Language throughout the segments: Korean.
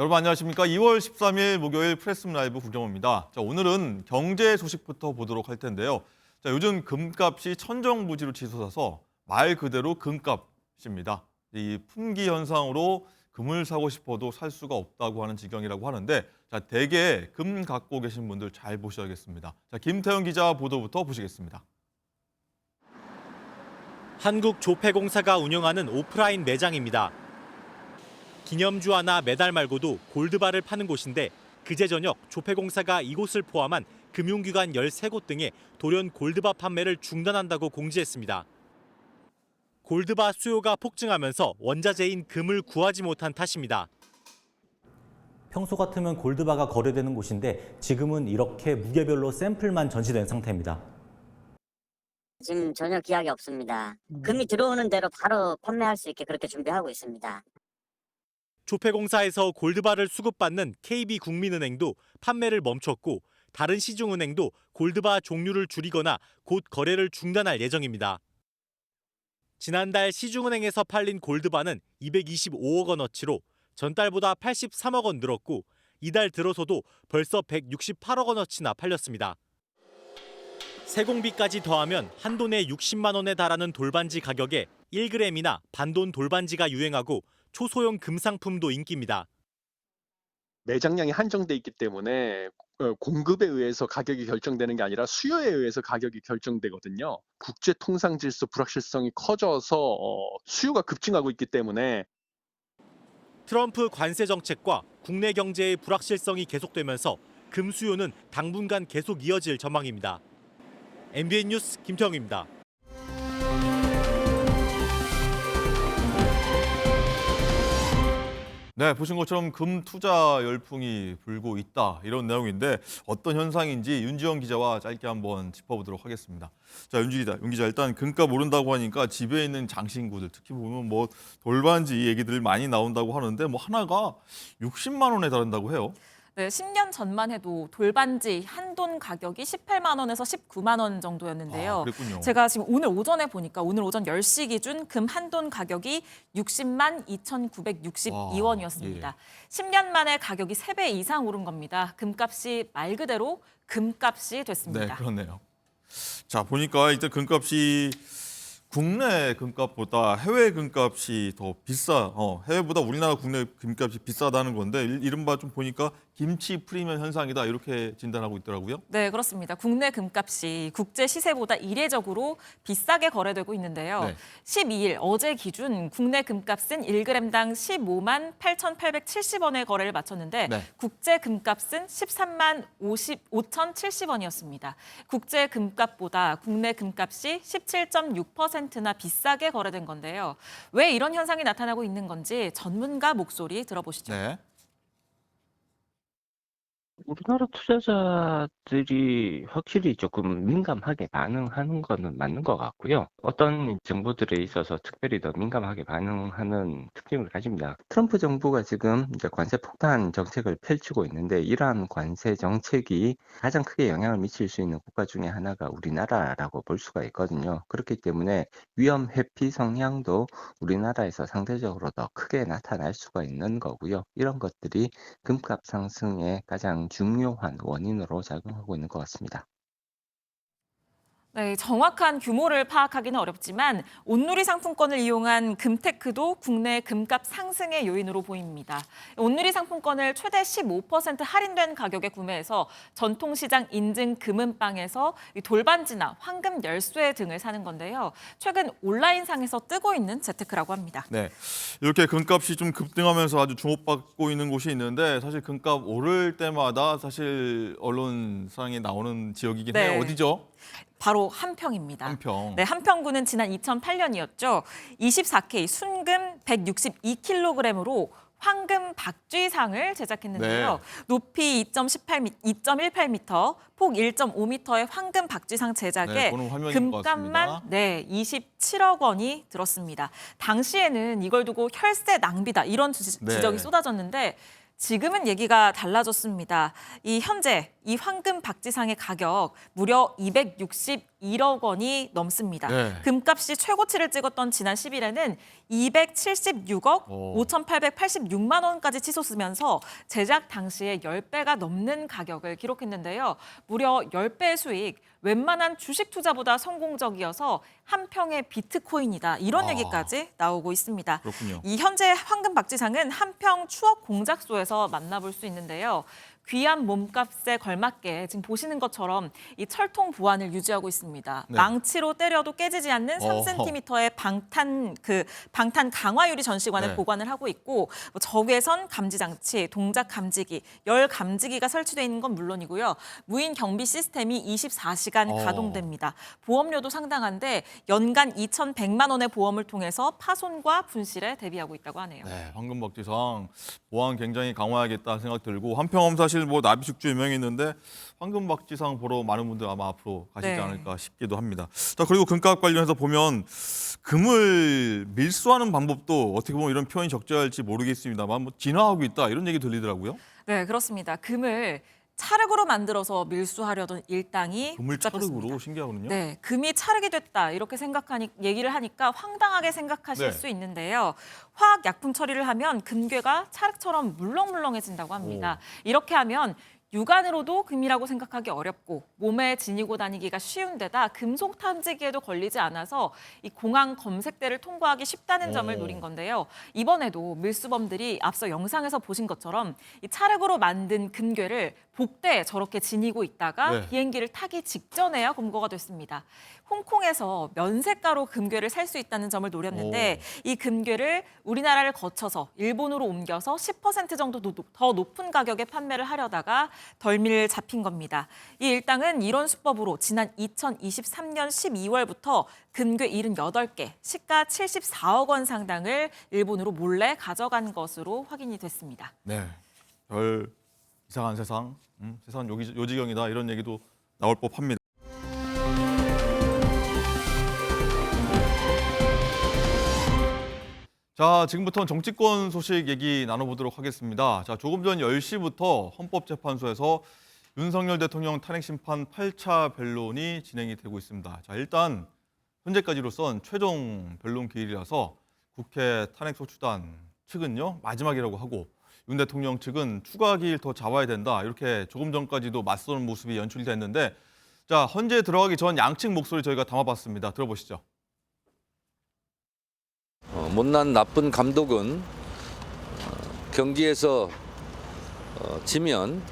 여러분 안녕하십니까? 2월 13일 목요일 프레스룸 라이브 국정호입니다. 자, 오늘은 경제 소식부터 보도록 할 텐데요. 자, 요즘 금값이 천정부지로 치솟아서 말 그대로 금값입니다. 이 품귀 현상으로 금을 사고 싶어도 살 수가 없다고 하는 지경이라고 하는데, 자, 대개 금 갖고 계신 분들 잘 보셔야겠습니다. 자, 김태현 기자 보도부터 보시겠습니다. 한국조폐공사가 운영하는 오프라인 매장입니다. 기념주 하나 매달 말고도 골드바를 파는 곳인데 그제 저녁 조폐공사가 이곳을 포함한 금융기관 13곳 등에 돌연 골드바 판매를 중단한다고 공지했습니다. 골드바 수요가 폭증하면서 원자재인 금을 구하지 못한 탓입니다. 평소 같으면 골드바가 거래되는 곳인데 지금은 이렇게 무게별로 샘플만 전시된 상태입니다. 지금 전혀 기약이 없습니다. 금이 들어오는 대로 바로 판매할 수 있게 그렇게 준비하고 있습니다. 조폐공사에서 골드바를 수급받는 KB국민은행도 판매를 멈췄고 다른 시중은행도 골드바 종류를 줄이거나 곧 거래를 중단할 예정입니다. 지난달 시중은행에서 팔린 골드바는 225억 원어치로 전달보다 83억 원 늘었고 이달 들어서도 벌써 168억 원어치나 팔렸습니다. 세공비까지 더하면 한돈에 60만 원에 달하는 돌반지 가격에 1g이나 반돈 돌반지가 유행하고 초소형 금상품도 인기입니다. 매장량이 한정돼 있기 때문에 공급에 의해서 가격이 결정되는 게 아니라 수요에 의해서 가격이 결정되거든요. 국제 통상 질서 불확실성이 커져서 수요가 급증하고 있기 때문에 트럼프 관세 정책과 국내 경제의 불확실성이 계속되면서 금 수요는 당분간 계속 이어질 전망입니다. MBN 뉴스 김태형입니다. 네, 보신 것처럼 금 투자 열풍이 불고 있다, 이런 내용인데 어떤 현상인지 윤지영 기자와 짧게 한번 짚어보도록 하겠습니다. 자, 윤 기자, 일단 금값 오른다고 하니까 집에 있는 장신구들, 특히 보면 뭐 돌반지 얘기들 많이 나온다고 하는데 뭐 하나가 60만 원에 달한다고 해요. 네, 10년 전만 해도 돌반지 한돈 가격이 18만 원에서 19만 원 정도였는데요. 그랬군요. 제가 지금 오늘 오전에 보니까 오늘 오전 10시 기준 금 한돈 가격이 60만 2,962원이었습니다. 예. 10년 만에 가격이 3배 이상 오른 겁니다. 금값이 말 그대로 금값이 됐습니다. 네, 그렇네요. 자, 보니까 일단 금값이 국내 금값보다 해외 금값이 더 비싸. 해외보다 우리나라 국내 금값이 비싸다는 건데 이른바 좀 보니까 김치 프리미엄 현상이다, 이렇게 진단하고 있더라고요. 네, 그렇습니다. 국내 금값이 국제 시세보다 이례적으로 비싸게 거래되고 있는데요. 네. 12일 어제 기준 국내 금값은 1g당 15만 8,870원의 거래를 마쳤는데 네. 국제 금값은 13만 5,070원이었습니다. 국제 금값보다 국내 금값이 17.6%나 비싸게 거래된 건데요. 왜 이런 현상이 나타나고 있는 건지 전문가 목소리 들어보시죠. 네. 우리나라 투자자들이 확실히 조금 민감하게 반응하는 거는 맞는 것 같고요. 어떤 정보들에 있어서 특별히 더 민감하게 반응하는 특징을 가집니다. 트럼프 정부가 지금 이제 관세 폭탄 정책을 펼치고 있는데 이러한 관세 정책이 가장 크게 영향을 미칠 수 있는 국가 중에 하나가 우리나라라고 볼 수가 있거든요. 그렇기 때문에 위험 회피 성향도 우리나라에서 상대적으로 더 크게 나타날 수가 있는 거고요. 이런 것들이 금값 상승에 가장 중요한 원인으로 작용하고 있는 것 같습니다. 네, 정확한 규모를 파악하기는 어렵지만 온누리 상품권을 이용한 금테크도 국내 금값 상승의 요인으로 보입니다. 온누리 상품권을 최대 15% 할인된 가격에 구매해서 전통시장 인증 금은방에서 돌반지나 황금 열쇠 등을 사는 건데요. 최근 온라인상에서 뜨고 있는 재테크라고 합니다. 네, 이렇게 금값이 좀 급등하면서 아주 주목받고 있는 곳이 있는데 사실 금값 오를 때마다 사실 언론상에 나오는 지역이긴 네. 해요. 어디죠? 바로 한평입니다. 한평. 네, 한평구는 지난 2008년이었죠. 24K 순금 162kg으로 황금 박쥐상을 제작했는데요. 네. 높이 2.18m, 폭 1.5m의 황금 박쥐상 제작에 네, 보는 화면인 것 금값만 같습니다. 27억 원이 들었습니다. 당시에는 이걸 두고 혈세 낭비다, 이런 지적이 쏟아졌는데 지금은 얘기가 달라졌습니다. 이 현재 이 황금 박지상의 가격 무려 261억 원이 넘습니다. 네. 금값이 최고치를 찍었던 지난 10일에는 276억 오. 5,886만 원까지 치솟으면서 제작 당시에 10배가 넘는 가격을 기록했는데요. 무려 10배의 수익, 웬만한 주식 투자보다 성공적이어서 한 평의 비트코인이다. 이런 아. 얘기까지 나오고 있습니다. 그렇군요. 이 현재 황금 박지상은 한평 추억 공작소에서 만나볼 수 있는데요. 귀한 몸값에 걸맞게 지금 보시는 것처럼 이 철통 보안을 유지하고 있습니다. 네. 망치로 때려도 깨지지 않는 어허. 3cm의 방탄 강화 유리 전시관을 네. 보관을 하고 있고 뭐 적외선 감지 장치, 동작 감지기, 열 감지기가 설치되어 있는 건 물론이고요. 무인 경비 시스템이 24시간 어. 가동됩니다. 보험료도 상당한데 연간 2,100만 원의 보험을 통해서 파손과 분실에 대비하고 있다고 하네요. 네, 황금박지상 보안 굉장히 강화해야겠다는 생각 들고 한평 사실 뭐 나비축제 유명했는데 황금박지상 보러 많은 분들 아마 앞으로 가시지 네. 않을까 싶기도 합니다. 자, 그리고 금값 관련해서 보면 금을 밀수하는 방법도 어떻게 보면 이런 표현이 적절할지 모르겠습니다만 뭐 진화하고 있다 이런 얘기 들리더라고요. 네, 그렇습니다. 금을 찰흙으로 만들어서 밀수하려던 일당이 금을 복잡했습니다. 찰흙으로 신기하거든요. 네, 금이 찰흙이 됐다 이렇게 얘기를 하니까 황당하게 생각하실 네. 수 있는데요. 화학 약품 처리를 하면 금괴가 찰흙처럼 물렁물렁해진다고 합니다. 이렇게 하면 육안으로도 금이라고 생각하기 어렵고 몸에 지니고 다니기가 쉬운 데다 금속 탐지기에도 걸리지 않아서 이 공항 검색대를 통과하기 쉽다는 점을 노린 건데요. 이번에도 밀수범들이 앞서 영상에서 보신 것처럼 이 찰흙으로 만든 금괴를 복대에 저렇게 지니고 있다가 네. 비행기를 타기 직전에야 검거가 됐습니다. 홍콩에서 면세가로 금괴를 살 수 있다는 점을 노렸는데 이 금괴를 우리나라를 거쳐서 일본으로 옮겨서 10% 정도 더 높은 가격에 판매를 하려다가 덜미를 잡힌 겁니다. 이 일당은 이런 수법으로 지난 2023년 12월부터 금괴 78개, 시가 74억 원 상당을 일본으로 몰래 가져간 것으로 확인이 됐습니다. 네, 별 이상한 세상, 세상 요지경이다 이런 얘기도 나올 법합니다. 자, 지금부터는 정치권 소식 얘기 나눠보도록 하겠습니다. 자, 조금 전 10시부터 헌법재판소에서 윤석열 대통령 탄핵 심판 8차 변론이 진행이 되고 있습니다. 자, 일단 현재까지로선 최종 변론 기일이라서 국회 탄핵소추단 측은요 마지막이라고 하고 윤 대통령 측은 추가 기일 더 잡아야 된다 이렇게 조금 전까지도 맞서는 모습이 연출이 됐는데 자, 헌재에 들어가기 전 양측 목소리 저희가 담아봤습니다. 들어보시죠. 못난 나쁜 감독은 경기에서 지면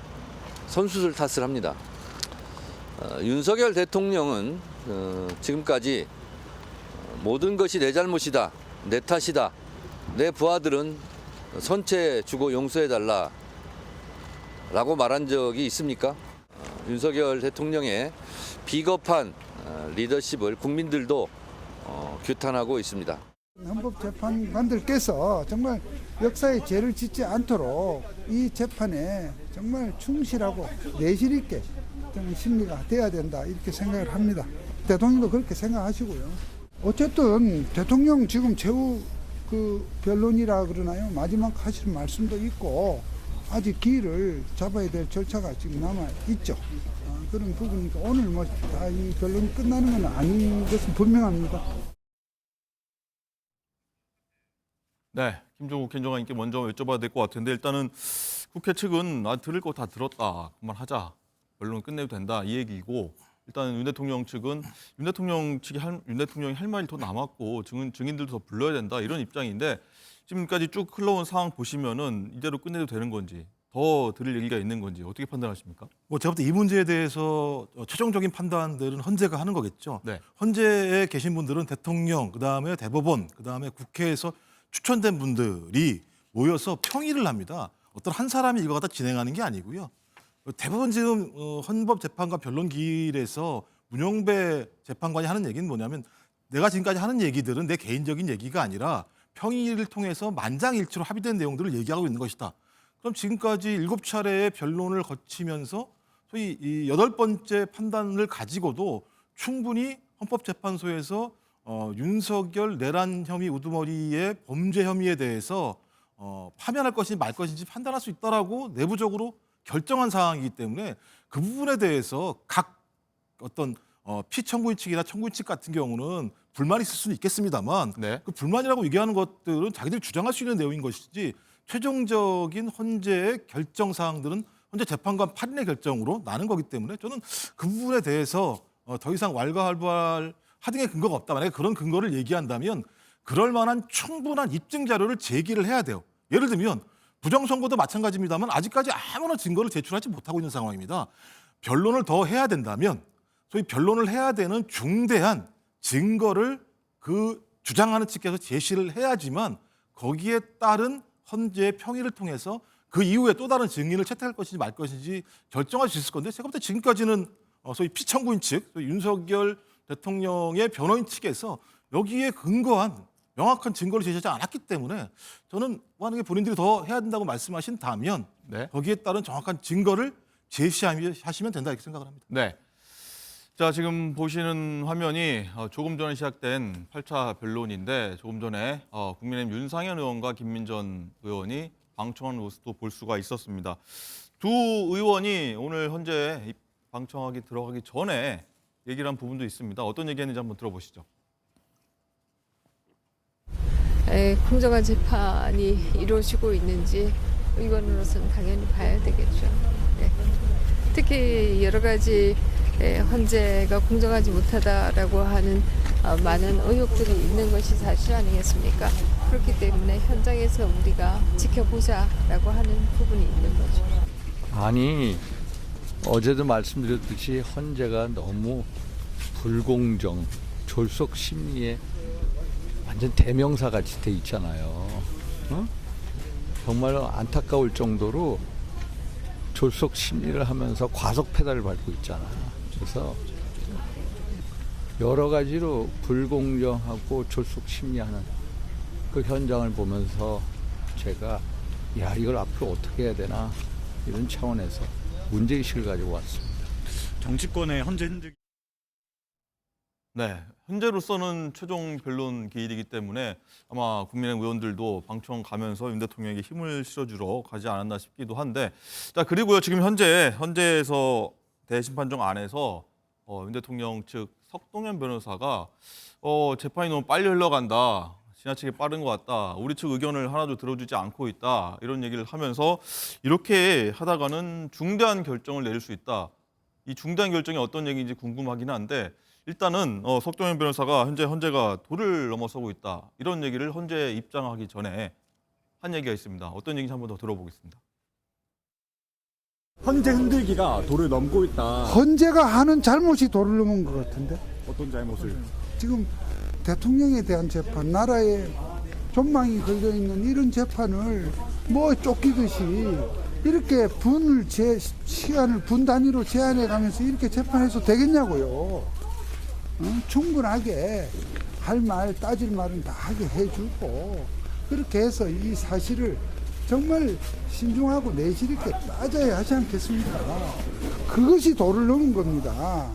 선수들 탓을 합니다. 윤석열 대통령은 지금까지 모든 것이 내 잘못이다, 내 탓이다, 내 부하들은 선체 주고 용서해달라 라고 말한 적이 있습니까? 윤석열 대통령의 비겁한 리더십을 국민들도 규탄하고 있습니다. 헌법재판관들께서 정말 역사에 죄를 짓지 않도록 이 재판에 정말 충실하고 내실 있게 좀 심리가 돼야 된다 이렇게 생각을 합니다. 대통령도 그렇게 생각하시고요. 어쨌든 대통령 지금 최후 변론이라 그러나요? 마지막 하실 말씀도 있고 아직 기일을 잡아야 될 절차가 지금 남아 있죠. 그런 부분이니까 오늘 뭐 다 이 변론이 끝나는 건 아닌 것은 분명합니다. 네, 김종국 행정관님께 먼저 여쭤봐야 될 것 같은데 일단은 국회 측은 들을 거 다 들었다, 그만하자, 변론 끝내도 된다 이 얘기고 일단 윤 대통령 측은 윤 대통령이 할 말이 더 남았고 증인들도 더 불러야 된다 이런 입장인데 지금까지 쭉 흘러온 상황 보시면은 이대로 끝내도 되는 건지 더 들을 얘기가 있는 건지 어떻게 판단하십니까? 뭐 제가 볼 때 이 문제에 대해서 최종적인 판단들은 헌재가 하는 거겠죠. 네. 헌재에 계신 분들은 대통령, 그다음에 대법원, 그다음에 국회에서 추천된 분들이 모여서 평의를 합니다. 어떤 한 사람이 이거 갖다 진행하는 게 아니고요. 대부분 지금 헌법재판관 변론기일에서 문영배 재판관이 하는 얘기는 뭐냐면 내가 지금까지 하는 얘기들은 내 개인적인 얘기가 아니라 평의를 통해서 만장일치로 합의된 내용들을 얘기하고 있는 것이다. 그럼 지금까지 7차례의 변론을 거치면서 소위 이 8번째 판단을 가지고도 충분히 헌법재판소에서 윤석열 내란 혐의 우두머리의 범죄 혐의에 대해서 파면할 것인지 말 것인지 판단할 수 있다라고 내부적으로 결정한 사항이기 때문에 그 부분에 대해서 각 어떤 피청구인 측이나 청구인 측 같은 경우는 불만이 있을 수는 있겠습니다만 네. 그 불만이라고 얘기하는 것들은 자기들이 주장할 수 있는 내용인 것이지 최종적인 헌재의 결정 사항들은 헌재 재판관 8인의 결정으로 나는 거기 때문에 저는 그 부분에 대해서 더 이상 왈가왈부할 하등의 근거가 없다. 만약에 그런 근거를 얘기한다면 그럴 만한 충분한 입증 자료를 제기를 해야 돼요. 예를 들면 부정선거도 마찬가지입니다만 아직까지 아무런 증거를 제출하지 못하고 있는 상황입니다. 변론을 더 해야 된다면 소위 변론을 해야 되는 중대한 증거를 그 주장하는 측에서 제시를 해야지만 거기에 따른 헌재의 평의를 통해서 그 이후에 또 다른 증인을 채택할 것인지 말 것인지 결정할 수 있을 건데 제가 볼 때 지금까지는 소위 피청구인 측, 소위 윤석열 대통령의 변호인 측에서 여기에 근거한 명확한 증거를 제시하지 않았기 때문에 저는 만약에 본인들이 더 해야 된다고 말씀하신다면 네. 거기에 따른 정확한 증거를 제시하시면 된다 이렇게 생각을 합니다. 네. 자, 지금 보시는 화면이 조금 전에 시작된 8차 변론인데 조금 전에 국민의힘 윤상현 의원과 김민전 의원이 방청하는 모습도 볼 수가 있었습니다. 두 의원이 오늘 헌재에 방청하기 들어가기 전에 얘기를 한 부분도 있습니다. 어떤 얘기했는지 한번 들어보시죠. 공정한 재판이 이루어지고 있는지 의원으로서는 당연히 봐야 되겠죠. 네. 특히 여러 가지 헌재가 공정하지 못하다라고 하는 많은 의혹들이 있는 것이 사실 아니겠습니까? 그렇기 때문에 현장에서 우리가 지켜보자라고 하는 부분이 있는 거죠. 아니, 어제도 말씀드렸듯이 헌재가 너무 불공정, 졸속 심리에 완전 대명사 같이 돼 있잖아요. 어? 정말 안타까울 정도로 졸속 심리를 하면서 과속 페달을 밟고 있잖아. 그래서 여러 가지로 불공정하고 졸속 심리하는 그 현장을 보면서 제가 야, 이걸 앞으로 어떻게 해야 되나 이런 차원에서 문제의식을 가지고 왔습니다. 정치권의 헌재 흔들기. 네, 현재로서는 최종 변론 기일이기 때문에 아마 국민의힘 의원들도 방청 가면서 윤 대통령에게 힘을 실어주러 가지 않았나 싶기도 한데, 자 그리고요 지금 헌재에서 대심판정 안에서 윤 대통령 측 석동현 변호사가 재판이 너무 빨리 흘러간다, 지나치게 빠른 것 같다, 우리 측 의견을 하나도 들어주지 않고 있다 이런 얘기를 하면서 이렇게 하다가는 중대한 결정을 내릴 수 있다. 이 중대한 결정이 어떤 얘기인지 궁금하긴 한데. 일단은 석동현 변호사가 현재 헌재가 도를 넘어서고 있다 이런 얘기를 헌재에 입장하기 전에 한 얘기가 있습니다. 어떤 얘기인지 한번 더 들어보겠습니다. 헌재 흔들기가 도를 넘고 있다. 헌재가 하는 잘못이 도를 넘은 것 같은데. 어떤 잘못을? 지금 대통령에 대한 재판, 나라에 존망이 걸려 있는 이런 재판을 뭐 쫓기듯이 이렇게 시간을 분 단위로 제한해 가면서 이렇게 재판해서 되겠냐고요. 충분하게 할 말, 따질 말은 다 하게 해주고 그렇게 해서 이 사실을 정말 신중하고 내실 있게 따져야 하지 않겠습니까? 그것이 도를 넘은 겁니다.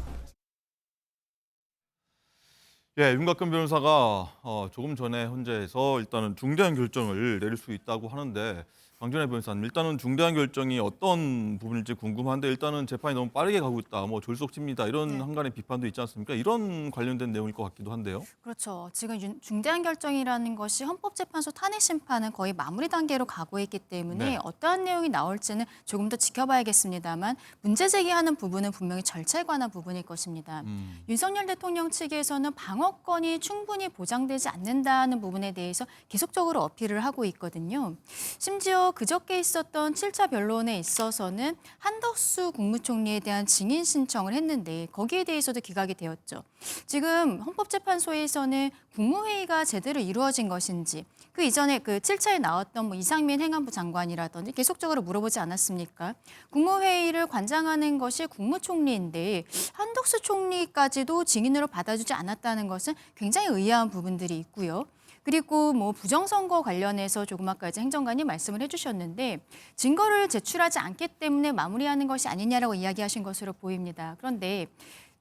예, 윤곽근 변호사가 조금 전에 헌재에서 일단은 중대한 결정을 내릴 수 있다고 하는데, 강준혜 변호사님, 일단은 중대한 결정이 어떤 부분일지 궁금한데 일단은 재판이 너무 빠르게 가고 있다, 뭐 졸속심리다 이런 한간의 비판도 있지 않습니까? 이런 관련된 내용일 것 같기도 한데요. 그렇죠. 지금 중대한 결정이라는 것이 헌법재판소 탄핵 심판은 거의 마무리 단계로 가고 있기 때문에 네. 어떠한 내용이 나올지는 조금 더 지켜봐야겠습니다만 문제 제기하는 부분은 분명히 절차에 관한 부분일 것입니다. 윤석열 대통령 측에서는 방어권이 충분히 보장되지 않는다는 부분에 대해서 계속적으로 어필을 하고 있거든요. 심지어 그저께 있었던 7차 변론에 있어서는 한덕수 국무총리에 대한 증인 신청을 했는데 거기에 대해서도 기각이 되었죠. 지금 헌법재판소에서는 국무회의가 제대로 이루어진 것인지, 그 이전에 그 7차에 나왔던 뭐 이상민 행안부 장관이라든지 계속적으로 물어보지 않았습니까? 국무회의를 관장하는 것이 국무총리인데 한덕수 총리까지도 증인으로 받아주지 않았다는 것은 굉장히 의아한 부분들이 있고요. 그리고 뭐 부정선거 관련해서 조금 아까 이제 행정관이 말씀을 해주셨는데 증거를 제출하지 않기 때문에 마무리하는 것이 아니냐라고 이야기하신 것으로 보입니다. 그런데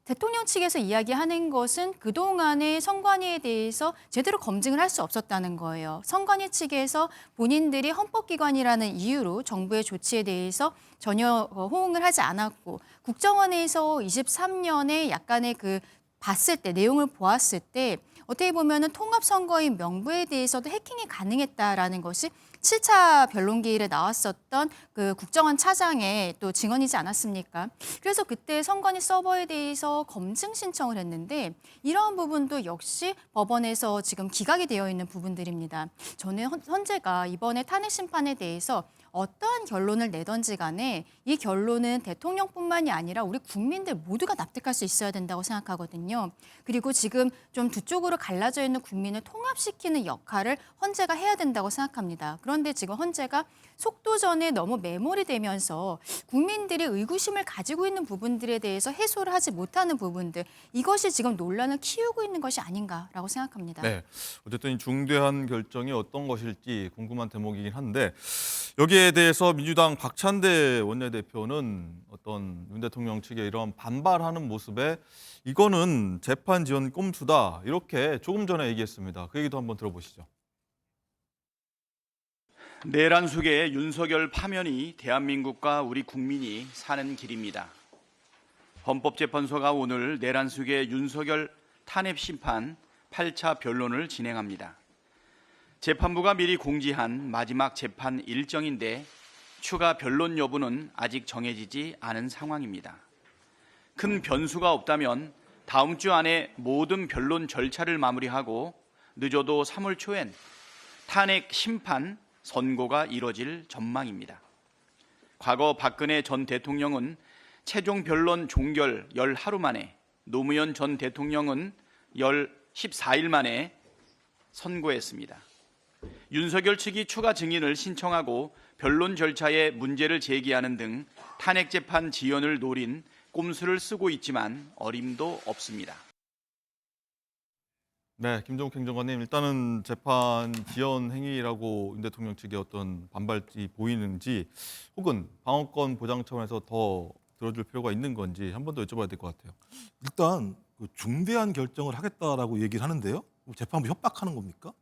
대통령 측에서 이야기하는 것은 그동안의 선관위에 대해서 제대로 검증을 할 수 없었다는 거예요. 선관위 측에서 본인들이 헌법기관이라는 이유로 정부의 조치에 대해서 전혀 호응을 하지 않았고 국정원에서 23년에 약간의 봤을 때 내용을 보았을 때 어떻게 보면은 통합선거인 명부에 대해서도 해킹이 가능했다라는 것이 7차 변론기일에 나왔었던 그 국정원 차장의 또 증언이지 않았습니까? 그래서 그때 선관위 서버에 대해서 검증 신청을 했는데 이러한 부분도 역시 법원에서 지금 기각이 되어 있는 부분들입니다. 저는 헌재가 이번에 탄핵 심판에 대해서 어떠한 결론을 내던지 간에 이 결론은 대통령뿐만이 아니라 우리 국민들 모두가 납득할 수 있어야 된다고 생각하거든요. 그리고 지금 좀 두 쪽으로 갈라져 있는 국민을 통합시키는 역할을 헌재가 해야 된다고 생각합니다. 그런데 지금 헌재가 속도전에 너무 매몰이 되면서 국민들이 의구심을 가지고 있는 부분들에 대해서 해소를 하지 못하는 부분들, 이것이 지금 논란을 키우고 있는 것이 아닌가라고 생각합니다. 네, 어쨌든 이 중대한 결정이 어떤 것일지 궁금한 대목이긴 한데 여기에 대해서 민주당 박찬대 원내대표는 어떤 윤 대통령 측에 이런 반발하는 모습에 이거는 재판 지연 꼼수다 이렇게 조금 전에 얘기했습니다. 그 얘기도 한번 들어보시죠. 내란 속의 윤석열 파면이 대한민국과 우리 국민이 사는 길입니다. 헌법재판소가 오늘 내란 속의 윤석열 탄핵 심판 8차 변론을 진행합니다. 재판부가 미리 공지한 마지막 재판 일정인데 추가 변론 여부는 아직 정해지지 않은 상황입니다. 큰 변수가 없다면 다음 주 안에 모든 변론 절차를 마무리하고 늦어도 3월 초엔 탄핵 심판 선고가 이뤄질 전망입니다. 과거 박근혜 전 대통령은 최종 변론 종결 10하루 만에, 노무현 전 대통령은 14일 만에 선고했습니다. 윤석열 측이 추가 증인을 신청하고 변론 절차에 문제를 제기하는 등 탄핵 재판 지연을 노린 꼼수를 쓰고 있지만 어림도 없습니다. 네, 김종욱 행정관님, 일단은 재판 지연 행위라고 윤 대통령 측의 어떤 반발이 보이는지 혹은 방어권 보장 차원에서 더 들어줄 필요가 있는 건지 한 번 더 여쭤봐야 될 것 같아요. 일단 중대한 결정을 하겠다라고 얘기를 하는데요. 재판부 협박하는 겁니까?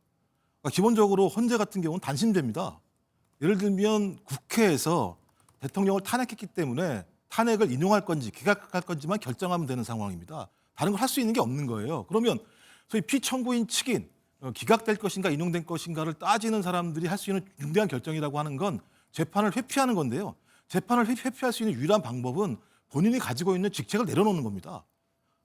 그러니까 기본적으로 헌재 같은 경우는 단심제입니다. 예를 들면 국회에서 대통령을 탄핵했기 때문에 탄핵을 인용할 건지 기각할 건지만 결정하면 되는 상황입니다. 다른 걸 할 수 있는 게 없는 거예요. 그러면 소위 피청구인 측인 기각될 것인가 인용될 것인가를 따지는 사람들이 할 수 있는 중대한 결정이라고 하는 건 재판을 회피하는 건데요. 재판을 회피할 수 있는 유일한 방법은 본인이 가지고 있는 직책을 내려놓는 겁니다.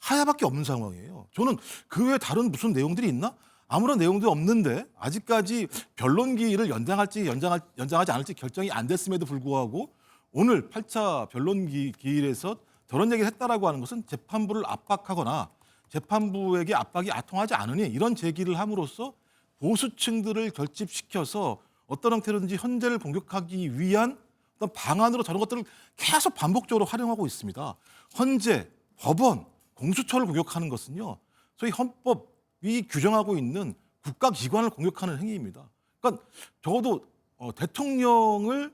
하야밖에 없는 상황이에요. 저는 그 외에 다른 무슨 내용들이 있나? 아무런 내용도 없는데 아직까지 변론기일을 연장할지 연장하지 않을지 결정이 안 됐음에도 불구하고 오늘 8차 변론기일에서 저런 얘기를 했다라고 하는 것은 재판부를 압박하거나 재판부에게 압박이 아통하지 않으니 이런 제기를 함으로써 보수층들을 결집시켜서 어떤 형태로든지 헌재를 공격하기 위한 어떤 방안으로 저런 것들을 계속 반복적으로 활용하고 있습니다. 헌재, 법원, 공수처를 공격하는 것은요. 소위 헌법이 규정하고 있는 국가기관을 공격하는 행위입니다. 그러니까 적어도 대통령을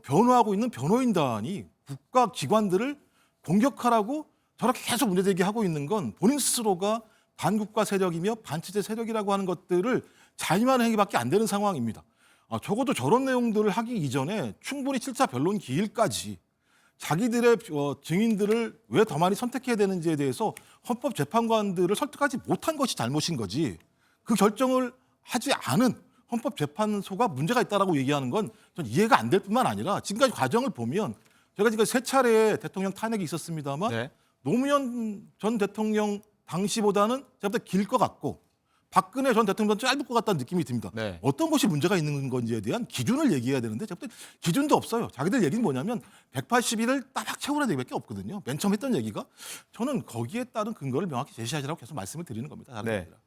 변호하고 있는 변호인단이 국가기관들을 공격하라고 저렇게 계속 문제제기하고 있는 건 본인 스스로가 반국가 세력이며 반체제 세력이라고 하는 것들을 자임하는 행위밖에 안 되는 상황입니다. 적어도 저런 내용들을 하기 이전에 충분히 7차 변론 기일까지 자기들의 증인들을 왜 더 많이 선택해야 되는지에 대해서 헌법재판관들을 설득하지 못한 것이 잘못인 거지 그 결정을 하지 않은 헌법재판소가 문제가 있다라고 얘기하는 건 전 이해가 안 될 뿐만 아니라 지금까지 과정을 보면 제가 지금 3차례 대통령 탄핵이 있었습니다만 네. 노무현 전 대통령 당시보다는 제가 볼 때 길 것 같고 박근혜 전 대통령보다 짧을 것 같다는 느낌이 듭니다. 네. 어떤 것이 문제가 있는 건지에 대한 기준을 얘기해야 되는데 제가 볼 때 기준도 없어요. 자기들 얘기는 뭐냐면 180일을 따박 채우라는 얘기밖에 없거든요. 맨 처음 했던 얘기가. 저는 거기에 따른 근거를 명확히 제시하시라고 계속 말씀을 드리는 겁니다. 다른 게 네. 아니라.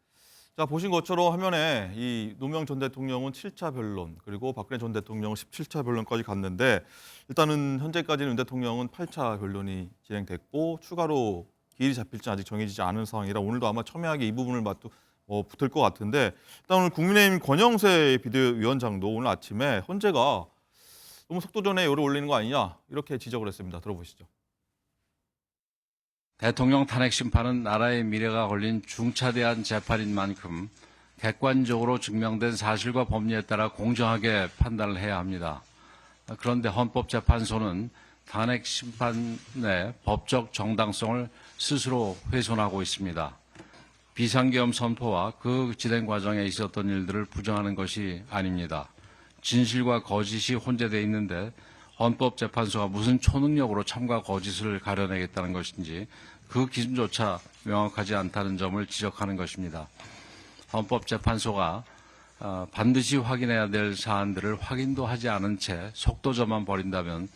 자, 보신 것처럼 화면에 이 노무현 전 대통령은 7차 변론 그리고 박근혜 전 대통령은 17차 변론까지 갔는데 일단은 현재까지는 윤 대통령은 8차 변론이 진행됐고 추가로 기일이 잡힐지 아직 정해지지 않은 상황이라 오늘도 아마 첨예하게 이 부분을 붙을 것 같은데 일단 오늘 국민의힘 권영세 비대위원장도 오늘 아침에 헌재가 너무 속도전에 열을 올리는 거 아니냐 이렇게 지적을 했습니다. 들어보시죠. 대통령 탄핵 심판은 나라의 미래가 걸린 중차대한 재판인 만큼 객관적으로 증명된 사실과 법리에 따라 공정하게 판단을 해야 합니다. 그런데 헌법재판소는 탄핵 심판의 법적 정당성을 스스로 훼손하고 있습니다. 비상계엄 선포와 그 진행 과정에 있었던 일들을 부정하는 것이 아닙니다. 진실과 거짓이 혼재되어 있는데 헌법재판소가 무슨 초능력으로 참과 거짓을 가려내겠다는 것인지 그 기준조차 명확하지 않다는 점을 지적하는 것입니다. 헌법재판소가 반드시 확인해야 될 사안들을 확인도 하지 않은 채 속도전만 벌인다면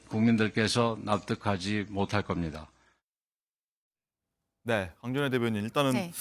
국민들께서 납득하지 못할 겁니다. 네, 강준혜 대변인 일단은 네.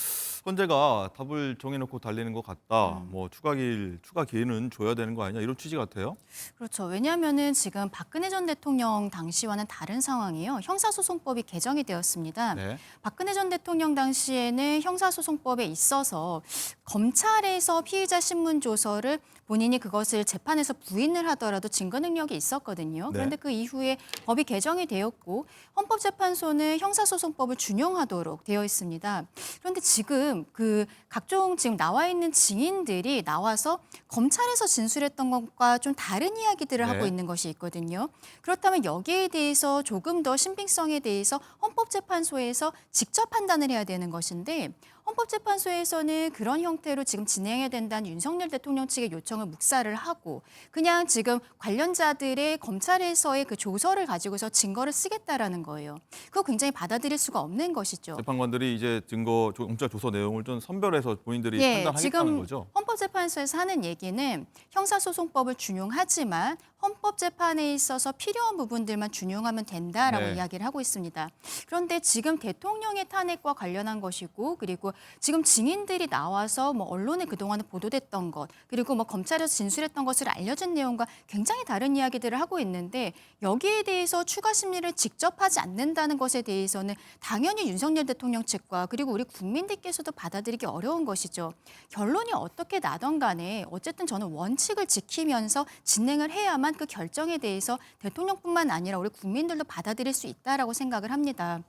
헌재가 답을 정해놓고 달리는 것 같다. 뭐 추가 기회는 줘야 되는 거 아니냐 이런 취지 같아요. 그렇죠. 왜냐하면은 지금 박근혜 전 대통령 당시와는 다른 상황이에요. 형사소송법이 개정이 되었습니다. 네. 박근혜 전 대통령 당시에는 형사소송법에 있어서 검찰에서 피의자 신문 조서를 본인이 그것을 재판에서 부인을 하더라도 증거 능력이 있었거든요. 그런데 네. 그 이후에 법이 개정이 되었고 헌법재판소는 형사소송법을 준용하도록 되어 있습니다. 그런데 지금 그 각종 지금 나와 있는 증인들이 나와서 검찰에서 진술했던 것과 좀 다른 이야기들을 네. 하고 있는 것이 있거든요. 그렇다면 여기에 대해서 조금 더 신빙성에 대해서 헌법재판소에서 직접 판단을 해야 되는 것인데 헌법재판소에서는 그런 형태로 지금 진행해야 된다는 윤석열 대통령 측의 요청을 묵살을 하고 그냥 지금 관련자들의 검찰에서의 그 조서를 가지고서 증거를 쓰겠다라는 거예요. 그거 굉장히 받아들일 수가 없는 것이죠. 재판관들이 이제 검찰 조서 내용을 좀 선별해서 본인들이 판단하겠다는 지금 거죠. 헌법재판소에서 하는 얘기는 형사소송법을 준용하지만 헌법재판에 있어서 필요한 부분들만 준용하면 된다라고 네. 이야기를 하고 있습니다. 그런데 지금 대통령의 탄핵과 관련한 것이고 그리고 지금 증인들이 나와서 뭐 언론에 그동안에 보도됐던 것 그리고 뭐 검찰에서 진술했던 것을 알려진 내용과 굉장히 다른 이야기들을 하고 있는데 여기에 대해서 추가 심리를 직접 하지 않는다는 것에 대해서는 당연히 윤석열 대통령 측과 그리고 우리 국민들께서도 받아들이기 어려운 것이죠. 결론이 어떻게 나던 간에 어쨌든 저는 원칙을 지키면서 진행을 해야만 그 결정에 대해서 대통령뿐만 아니라 우리 국민들도 받아들일 수 있다라고 생각을 합니다.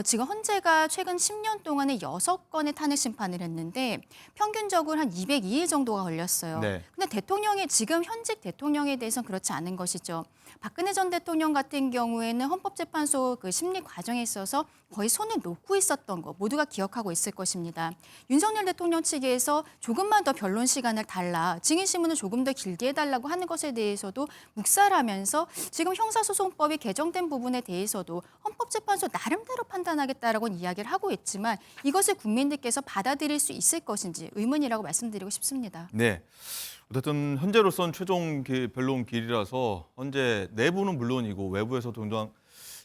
지금 헌재가 최근 10년 동안에 6건의 탄핵 심판을 했는데 평균적으로 한 202일 정도가 걸렸어요. 네. 근데 대통령이 지금 현직 대통령에 대해서는 그렇지 않은 것이죠. 박근혜 전 대통령 같은 경우에는 헌법재판소 그 심리 과정에 있어서 거의 손을 놓고 있었던 거 모두가 기억하고 있을 것입니다. 윤석열 대통령 측에서 조금만 더 변론 시간을 달라, 증인 신문을 조금 더 길게 해달라고 하는 것에 대해서도 묵살하면서 지금 형사소송법이 개정된 부분에 대해서도 헌법재판소 나름대로 판단하겠다라고는 이야기를 하고 있지만 이것을 국민들께서 받아들일 수 있을 것인지 의문이라고 말씀드리고 싶습니다. 네. 어쨌든 현재로선 최종 변론 길이라서 현재 내부는 물론이고 외부에서도 굉장히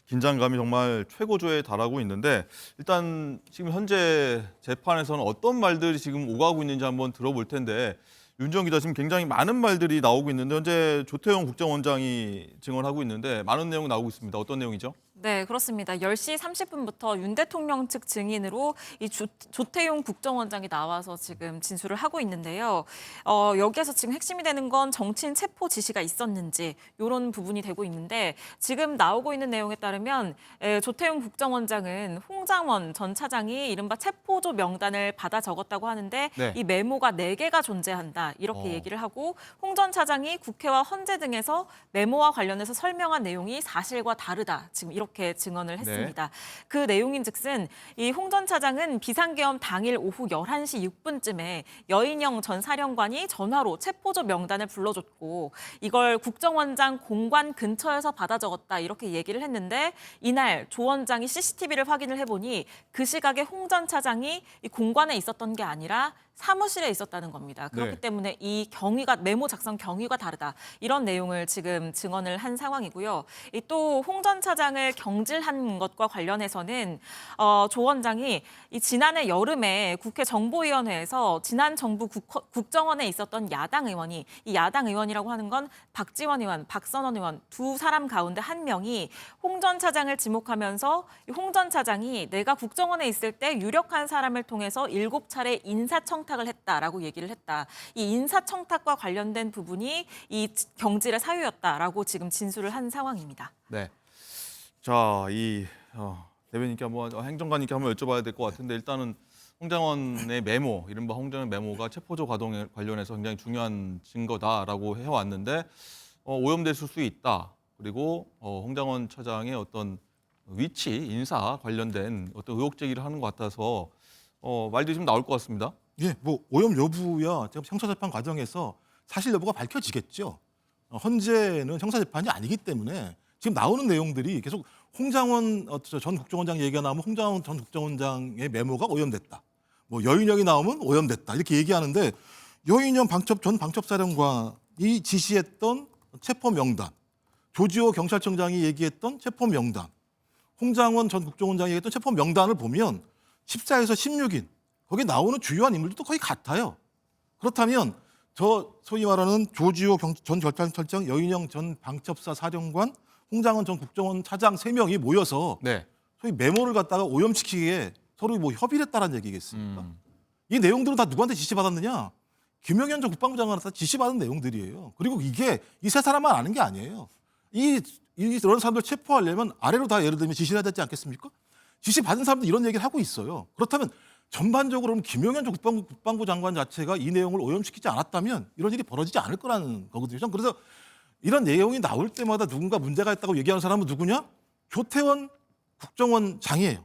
긴장감이 정말 최고조에 달하고 있는데 일단 지금 현재 재판에서는 어떤 말들이 지금 오가고 있는지 한번 들어볼 텐데 윤정 기자 지금 굉장히 많은 말들이 나오고 있는데 현재 조태용 국정원장이 증언하고 있는데 많은 내용이 나오고 있습니다. 어떤 내용이죠? 네, 그렇습니다. 10시 30분부터 윤 대통령 측 증인으로 이 조태용 국정원장이 나와서 지금 진술을 하고 있는데요. 여기에서 지금 핵심이 되는 건 정치인 체포 지시가 있었는지 이런 부분이 되고 있는데 지금 나오고 있는 내용에 따르면 조태용 국정원장은 홍장원 전 차장이 이른바 체포조 명단을 받아 적었다고 하는데 네. 이 메모가 4개가 존재한다 이렇게 얘기를 하고 홍 전 차장이 국회와 헌재 등에서 메모와 관련해서 설명한 내용이 사실과 다르다. 지금 이렇게 증언을 했습니다. 그 내용인즉슨 이 홍 전 차장은 비상계엄 당일 오후 11시 6분쯤에 여인영 전 사령관이 전화로 체포조 명단을 불러줬고 이걸 국정원장 공관 근처에서 받아 적었다 이렇게 얘기를 했는데 이날 조 원장이 CCTV를 확인을 해보니 그 시각에 홍 전 차장이 이 공관에 있었던 게 아니라 사무실에 있었다는 겁니다. 그렇기 네. 때문에 이 경위가 메모 작성 경위가 다르다. 이런 내용을 지금 증언을 한 상황이고요. 또 홍 전 차장을 경질한 것과 관련해서는 조 원장이 이 지난해 여름에 국회 정보위원회에서 지난 정부 국정원에 있었던 야당 의원이 이 야당 의원이라고 하는 건 박지원 의원, 박선원 의원 두 사람 가운데 한 명이 홍 전 차장을 지목하면서 홍 전 차장이 내가 국정원에 있을 때 유력한 사람을 통해서 7차례 인사청탁을 했다라고 얘기를 했다. 이 인사청탁과 관련된 부분이 이 경질의 사유였다라고 지금 진술을 한 상황입니다. 네. 자, 대변인께 한번 행정관님께 한번 여쭤봐야 될 것 같은데 일단은 홍장원의 메모, 이른바 홍장원 메모가 체포조 가동에 관련해서 굉장히 중요한 증거다라고 해왔는데 오염됐을 수 있다. 그리고 홍장원 차장의 어떤 위치, 인사 관련된 어떤 의혹 제기를 하는 것 같아서 말들이 좀 나올 것 같습니다. 예, 뭐 오염 여부야 지금 형사재판 과정에서 사실 여부가 밝혀지겠죠. 헌재는 형사재판이 아니기 때문에 지금 나오는 내용들이 계속 홍장원 전 국정원장 얘기가 나오면 홍장원 전 국정원장의 메모가 오염됐다. 뭐 여인영이 나오면 오염됐다 이렇게 얘기하는데 여인영 전 방첩사령관이 지시했던 체포 명단, 조지호 경찰청장이 얘기했던 체포 명단, 홍장원 전 국정원장이 얘기했던 체포 명단을 보면 14에서 16인 거기에 나오는 주요한 인물들도 거의 같아요. 그렇다면 저 소위 말하는 조지호 전 경찰청장, 여인영 전 방첩사 사령관, 홍장원 전 국정원 차장 3명이 모여서 소위 메모를 갖다가 오염시키기에 서로 뭐 협의를 했다는 얘기겠습니까? 이 내용들은 다 누구한테 지시받았느냐? 김영현 전 국방부 장관한테 지시받은 내용들이에요. 그리고 이게 이 세 사람만 아는 게 아니에요. 이런 사람들 체포하려면 아래로 다 예를 들면 지시를 해야 되지 않겠습니까? 지시받은 사람들 이런 얘기를 하고 있어요. 그렇다면 전반적으로는 김영현 전 국방부 장관 자체가 이 내용을 오염시키지 않았다면 이런 일이 벌어지지 않을 거라는 거거든요. 그래서 이런 내용이 나올 때마다 누군가 문제가 있다고 얘기하는 사람은 누구냐? 조태원 국정원장이에요.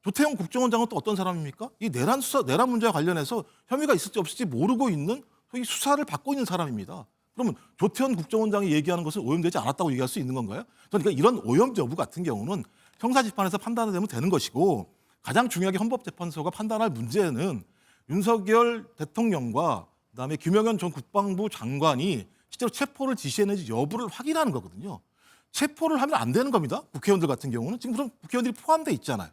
조태원 국정원장은 또 어떤 사람입니까? 이 내란 문제와 관련해서 혐의가 있을지 없을지 모르고 있는 소위 수사를 받고 있는 사람입니다. 그러면 조태원 국정원장이 얘기하는 것은 오염되지 않았다고 얘기할 수 있는 건가요? 그러니까 이런 오염 여부 같은 경우는 형사재판에서 판단을 되면 되는 것이고 가장 중요하게 헌법재판소가 판단할 문제는 윤석열 대통령과 그다음에 김영현 전 국방부 장관이 실제로 체포를 지시했는지 여부를 확인하는 거거든요. 체포를 하면 안 되는 겁니다. 국회의원들 같은 경우는 지금 그런 국회의원들이 포함돼 있잖아요.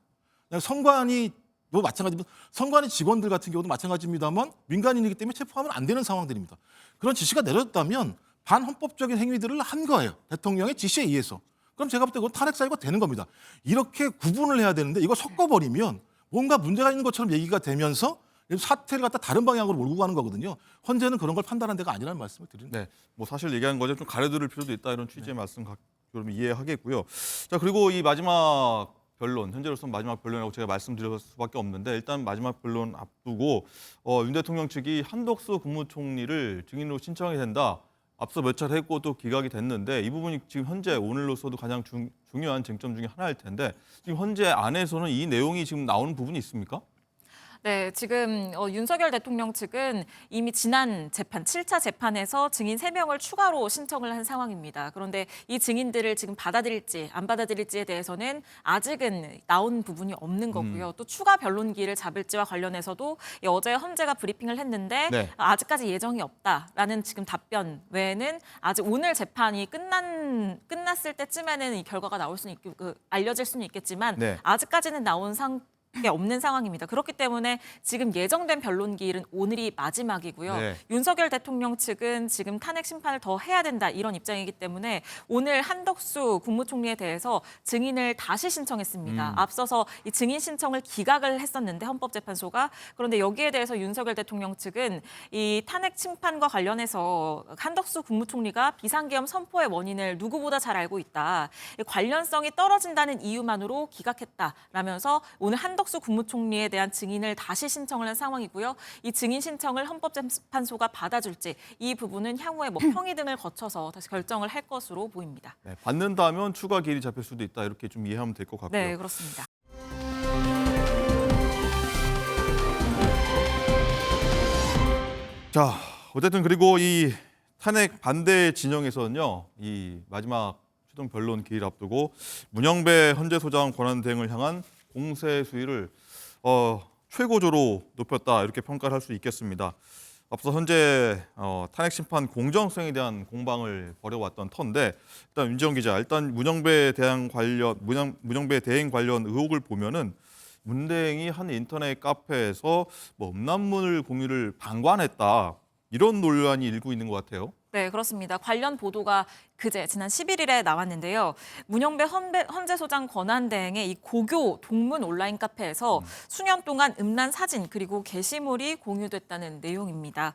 선관위 뭐 마찬가지입니다. 선관위 직원들 같은 경우도 마찬가지입니다만 민간인이기 때문에 체포하면 안 되는 상황들입니다. 그런 지시가 내려졌다면 반헌법적인 행위들을 한 거예요. 대통령의 지시에 의해서. 그럼 제가 볼 때 그건 탄핵 사유가 되는 겁니다. 이렇게 구분을 해야 되는데 이거 섞어버리면 뭔가 문제가 있는 것처럼 얘기가 되면서 사태를 갖다 다른 방향으로 몰고 가는 거거든요. 헌재는 그런 걸 판단한 데가 아니라는 말씀을 드립니다. 네, 뭐 사실 얘기한 거죠. 좀 가려들 필요도 있다 이런 취지의 말씀 좀 이해하겠고요. 자, 그리고 이 마지막 변론, 현재로서는 마지막 변론이라고 제가 말씀드릴 수밖에 없는데 일단 마지막 변론 앞두고 윤 대통령 측이 한덕수 국무총리를 증인으로 신청해야 된다. 앞서 몇 차례 했고 또 기각이 됐는데 이 부분이 지금 현재 오늘로서도 가장 중요한 쟁점 중에 하나일 텐데 지금 현재 안에서는 이 내용이 지금 나오는 부분이 있습니까? 네, 지금 윤석열 대통령 측은 이미 지난 재판, 7차 재판에서 증인 3명을 추가로 신청을 한 상황입니다. 그런데 이 증인들을 지금 받아들일지 안 받아들일지에 대해서는 아직은 나온 부분이 없는 거고요. 또 추가 변론기를 잡을지와 관련해서도 어제 헌재가 브리핑을 했는데 아직까지 예정이 없다라는 지금 답변 외에는 아직 오늘 재판이 끝났을 때쯤에는 이 결과가 나올 수는 알려질 수는 있겠지만 아직까지는 나온 게 없는 상황입니다. 그렇기 때문에 지금 예정된 변론기일은 오늘이 마지막이고요. 윤석열 대통령 측은 지금 탄핵 심판을 더 해야 된다 이런 입장이기 때문에 오늘 한덕수 국무총리에 대해서 증인을 다시 신청했습니다. 앞서서 이 증인 신청을 기각을 했었는데 헌법재판소가 그런데 여기에 대해서 윤석열 대통령 측은 이 탄핵 심판과 관련해서 한덕수 국무총리가 비상계엄 선포의 원인을 누구보다 잘 알고 있다. 관련성이 떨어진다는 이유만으로 기각했다라면서 오늘 한덕수 국무총리에 대한 증인을 다시 신청을 한 상황이고요. 이 증인 신청을 헌법재판소가 받아줄지 이 부분은 향후에 뭐 평의 등을 거쳐서 다시 결정을 할 것으로 보입니다. 네, 받는다면 추가 기일이 잡힐 수도 있다 이렇게 좀 이해하면 될 것 같고요. 네, 그렇습니다. 자, 어쨌든 그리고 이 탄핵 반대 진영에서는요, 이 마지막 최종 변론 기일 앞두고 문영배 헌재소장 권한대행을 향한 공세 수위를 최고조로 높였다 이렇게 평가를 할 수 있겠습니다. 앞서 현재 탄핵 심판 공정성에 대한 공방을 벌여왔던 터인데 일단 윤지영 기자, 일단 문영배 대행 관련 의혹을 보면은 문 대행이 한 인터넷 카페에서 뭐 음란물 공유를 방관했다 이런 논란이 일고 있는 것 같아요. 네, 그렇습니다. 관련 보도가 그제 지난 11일에 나왔는데요. 문영배 헌재 소장 권한대행의 이 고교 동문 온라인 카페에서 수년 동안 음란 사진 그리고 게시물이 공유됐다는 내용입니다.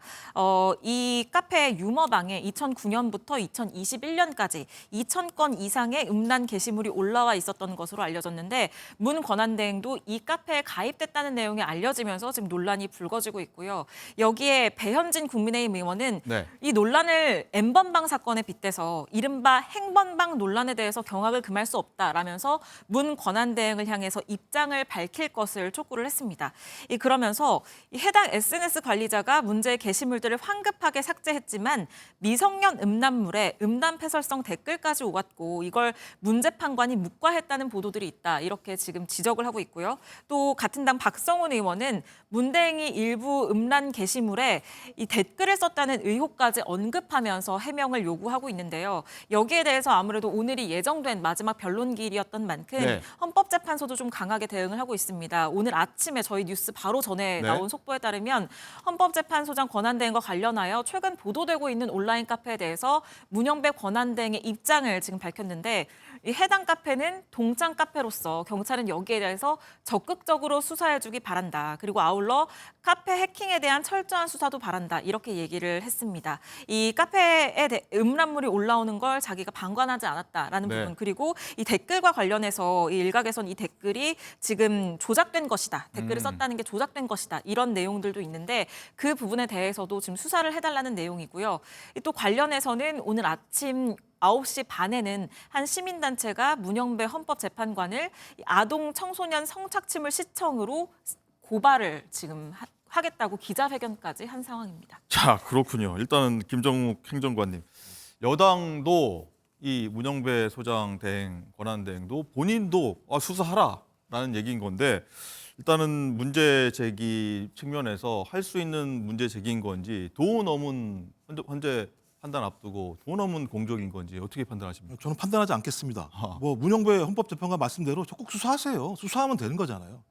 이 카페 유머방에 2009년부터 2021년까지 2,000건 이상의 음란 게시물이 올라와 있었던 것으로 알려졌는데 문 권한대행도 이 카페에 가입됐다는 내용이 알려지면서 지금 논란이 불거지고 있고요. 여기에 배현진 국민의힘 의원은 네. 이 논란을 N번방 사건에 빗대서 이른바 행번방 논란에 대해서 경악을 금할 수 없다라면서 문 권한대행을 향해서 입장을 밝힐 것을 촉구를 했습니다. 그러면서 해당 SNS 관리자가 문제의 게시물들을 황급하게 삭제했지만 미성년 음란물에 음란 패설성 댓글까지 오갔고 이걸 문재판관이 묵과했다는 보도들이 있다. 이렇게 지금 지적을 하고 있고요. 또 같은 당 박성훈 의원은 문대행이 일부 음란 게시물에 이 댓글을 썼다는 의혹까지 언급하면서 해명을 요구하고 있는데요. 여기에 대해서 아무래도 오늘이 예정된 마지막 변론기일이었던 만큼 네. 헌법재판소도 좀 강하게 대응을 하고 있습니다. 오늘 아침에 저희 뉴스 바로 전에 네. 나온 속보에 따르면 헌법재판소장 권한대행과 관련하여 최근 보도되고 있는 온라인 카페에 대해서 문영배 권한대행의 입장을 지금 밝혔는데 이 해당 카페는 동창 카페로서 경찰은 여기에 대해서 적극적으로 수사해주기 바란다. 그리고 아울러 카페 해킹에 대한 철저한 수사도 바란다. 이렇게 얘기를 했습니다. 이 카페에 음란물이 올라오는 걸 자기가 방관하지 않았다라는 네. 부분 그리고 이 댓글과 관련해서 이 일각에선 이 댓글이 지금 조작된 것이다. 댓글을 썼다는 게 조작된 것이다. 이런 내용들도 있는데 그 부분에 대해서도 지금 수사를 해달라는 내용이고요. 또 관련해서는 오늘 아침 9시 반에는 한 시민단체가 문영배 헌법재판관을 아동 청소년 성착취물 시청으로 고발을 지금 하겠다고 기자회견까지 한 상황입니다. 자, 그렇군요. 일단은 김정욱 행정관님, 여당도 이 문영배 소장 대행, 권한대행도 본인도 수사하라라는 얘기인 건데 일단은 문제 제기 측면에서 할 수 있는 문제 제기인 건지 도 넘은 현재 판단 앞두고 도 넘은 공적인 건지 어떻게 판단하십니까? 저는 판단하지 않겠습니다. 뭐 문영배 헌법재판관 말씀대로 적극 수사하세요. 수사하면 되는 거잖아요.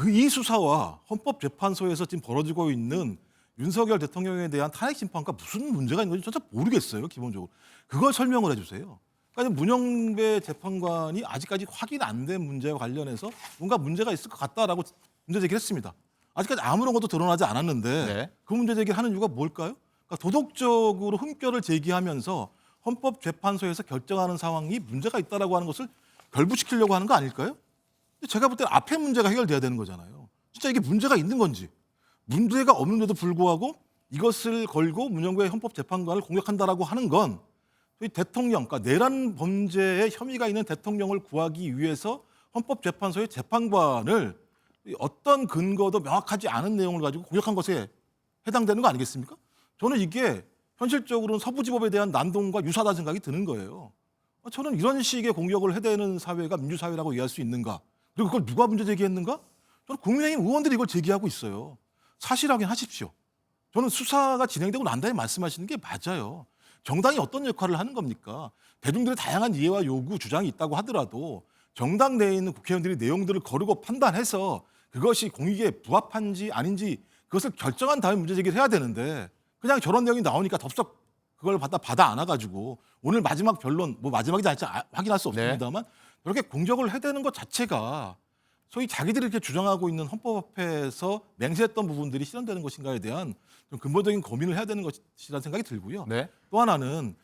이 수사와 헌법재판소에서 지금 벌어지고 있는 윤석열 대통령에 대한 탄핵 심판과 무슨 문제가 있는 건지 진짜 모르겠어요. 기본적으로. 그걸 설명을 해주세요. 그러니까 문영배 재판관이 아직까지 확인 안 된 문제와 관련해서 뭔가 문제가 있을 것 같다라고 문제 제기를 했습니다. 아직까지 아무런 것도 드러나지 않았는데 네. 그 문제 제기를 하는 이유가 뭘까요? 그러니까 도덕적으로 흠결을 제기하면서 헌법재판소에서 결정하는 상황이 문제가 있다라고 하는 것을 결부시키려고 하는 거 아닐까요? 제가 볼 때는 앞에 문제가 해결돼야 되는 거잖아요. 진짜 이게 문제가 있는 건지 문제가 없는데도 불구하고 이것을 걸고 문영배 헌법재판관을 공격한다라고 하는 건 저희 대통령, 그러니까 내란 범죄에 혐의가 있는 대통령을 구하기 위해서 헌법재판소의 재판관을 어떤 근거도 명확하지 않은 내용을 가지고 공격한 것에 해당되는 거 아니겠습니까? 저는 이게 현실적으로는 서부지법에 대한 난동과 유사하다는 생각이 드는 거예요. 저는 이런 식의 공격을 해대는 사회가 민주사회라고 이해할 수 있는가? 그리고 그걸 누가 문제 제기했는가? 저는 국민의힘 의원들이 이걸 제기하고 있어요. 사실 확인하십시오. 저는 수사가 진행되고 난 다음에 말씀하시는 게 맞아요. 정당이 어떤 역할을 하는 겁니까? 대중들의 다양한 이해와 요구, 주장이 있다고 하더라도 정당 내에 있는 국회의원들이 내용들을 거르고 판단해서 그것이 공익에 부합한지 아닌지 그것을 결정한 다음에 문제 제기를 해야 되는데 그냥 저런 내용이 나오니까 덥석 그걸 받아 안아가지고 오늘 마지막 변론, 뭐 마지막이지 않을지 확인할 수 없습니다만 이렇게 공격을 해대는 것 자체가 소위 자기들이 이렇게 주장하고 있는 헌법 앞에서 맹세했던 부분들이 실현되는 것인가에 대한 좀 근본적인 고민을 해야 되는 것이라는 생각이 들고요. 네. 또 하나는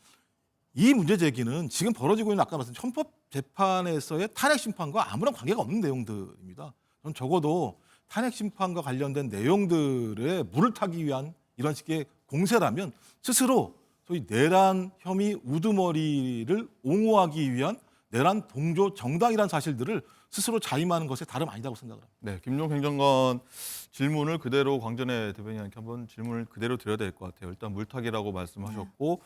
이 문제 제기는 지금 벌어지고 있는 아까 말씀 헌법재판에서의 탄핵 심판과 아무런 관계가 없는 내용들입니다. 저는 적어도 탄핵 심판과 관련된 내용들에 물을 타기 위한 이런 식의 공세라면 스스로 소위 내란 혐의 우두머리를 옹호하기 위한 내란 동조 정당이라는 사실들을 스스로 자임하는 것에 다름 아니다고 생각을 합니다. 네, 김종욱 행정관 질문을 그대로 광전의 대변인한테 한번 질문을 그대로 드려야 될 것 같아요. 일단 물타기라고 말씀하셨고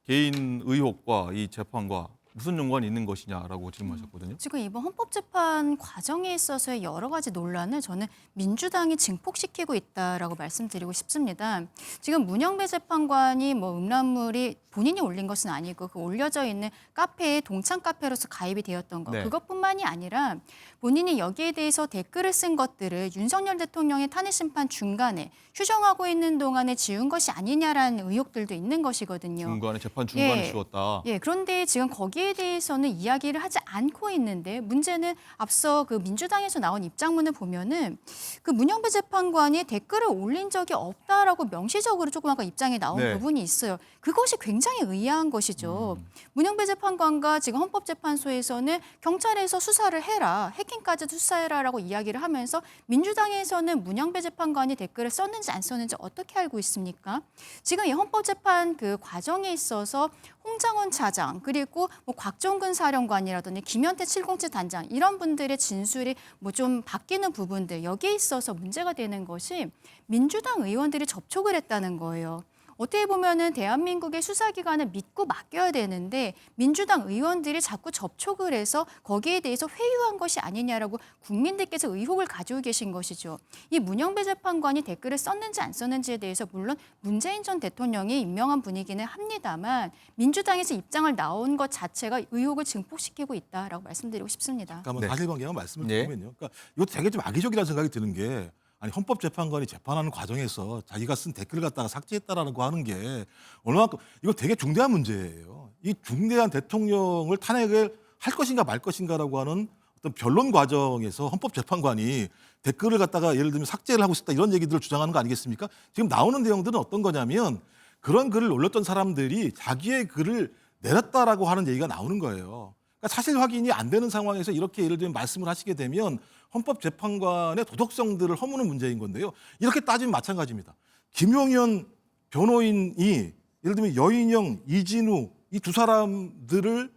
개인 의혹과 이 재판과 무슨 연관이 있는 것이냐라고 질문하셨거든요. 지금 이번 헌법재판 과정에 있어서의 여러 가지 논란을 저는 민주당이 증폭시키고 있다라고 말씀드리고 싶습니다. 지금 문영배 재판관이 뭐 음란물이 본인이 올린 것은 아니고 그 올려져 있는 카페에 동창 카페로서 가입이 되었던 것. 네. 그것뿐만이 아니라 본인이 여기에 대해서 댓글을 쓴 것들을 윤석열 대통령의 탄핵 심판 중간에 휴정하고 있는 동안에 지운 것이 아니냐라는 의혹들도 있는 것이거든요. 재판 중간에 예. 지웠다. 예, 그런데 지금 거기에 대해서는 이야기를 하지 않고 있는데 문제는 앞서 그 민주당에서 나온 입장문을 보면은 그 문영배 재판관이 댓글을 올린 적이 없다라고 명시적으로 조금 아까 입장에 나온 네. 부분이 있어요. 그것이 굉장히 의아한 것이죠. 문영배 재판관과 지금 헌법재판소에서는 경찰에서 수사를 해라, 해킹까지도 수사해라라고 이야기를 하면서 민주당에서는 문영배 재판관이 댓글을 썼는지 안 썼는지 어떻게 알고 있습니까? 지금 이 헌법재판 그 과정에 있어서 홍장원 차장 그리고 뭐 곽종근 사령관이라든지 김현태 707 단장 이런 분들의 진술이 뭐 좀 바뀌는 부분들 여기에 있어서 문제가 되는 것이 민주당 의원들이 접촉을 했다는 거예요. 어떻게 보면은 대한민국의 수사기관을 믿고 맡겨야 되는데 민주당 의원들이 자꾸 접촉을 해서 거기에 대해서 회유한 것이 아니냐라고 국민들께서 의혹을 가지고 계신 것이죠. 이 문영배 재판관이 댓글을 썼는지 안 썼는지에 대해서 물론 문재인 전 대통령이 임명한 분이기는 합니다만 민주당에서 입장을 나온 것 자체가 의혹을 증폭시키고 있다라고 말씀드리고 싶습니다. 그러니까 뭐 사실관계만 말씀을 드리면요. 그러니까 이것도 되게 좀 악의적이라는 생각이 드는 게 아니 헌법재판관이 재판하는 과정에서 자기가 쓴 댓글을 갖다가 삭제했다라는 거 하는 게 얼마만큼 이거 되게 중대한 문제예요. 이 중대한 대통령을 탄핵을 할 것인가 말 것인가라고 하는 어떤 변론 과정에서 헌법재판관이 댓글을 갖다가 예를 들면 삭제를 하고 싶다 이런 얘기들을 주장하는 거 아니겠습니까? 지금 나오는 내용들은 어떤 거냐면 그런 글을 올렸던 사람들이 자기의 글을 내렸다라고 하는 얘기가 나오는 거예요. 그러니까 사실 확인이 안 되는 상황에서 이렇게 예를 들면 말씀을 하시게 되면 헌법재판관의 도덕성들을 허무는 문제인 건데요. 이렇게 따지면 마찬가지입니다. 김용현 변호인이 예를 들면 여인영, 이진우 이 두 사람들을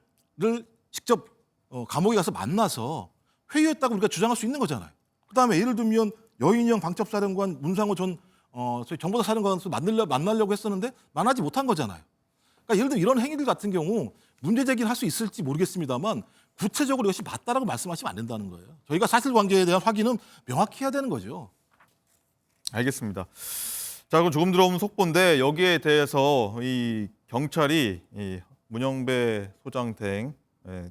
직접 감옥에 가서 만나서 회유했다고 우리가 주장할 수 있는 거잖아요. 그다음에 예를 들면 여인영 방첩사령관 문상호 전 저희 정보사 사령관으로서 만나려고 했었는데 만나지 못한 거잖아요. 그러니까 예를 들면 이런 행위들 같은 경우 문제 제기를 할 수 있을지 모르겠습니다만 구체적으로 이것이 맞다라고 말씀하시면 안 된다는 거예요. 저희가 사실관계에 대한 확인은 명확히 해야 되는 거죠. 알겠습니다. 자, 그럼 조금 들어오면 속보인데 여기에 대해서 이 경찰이 이 문영배 소장 대행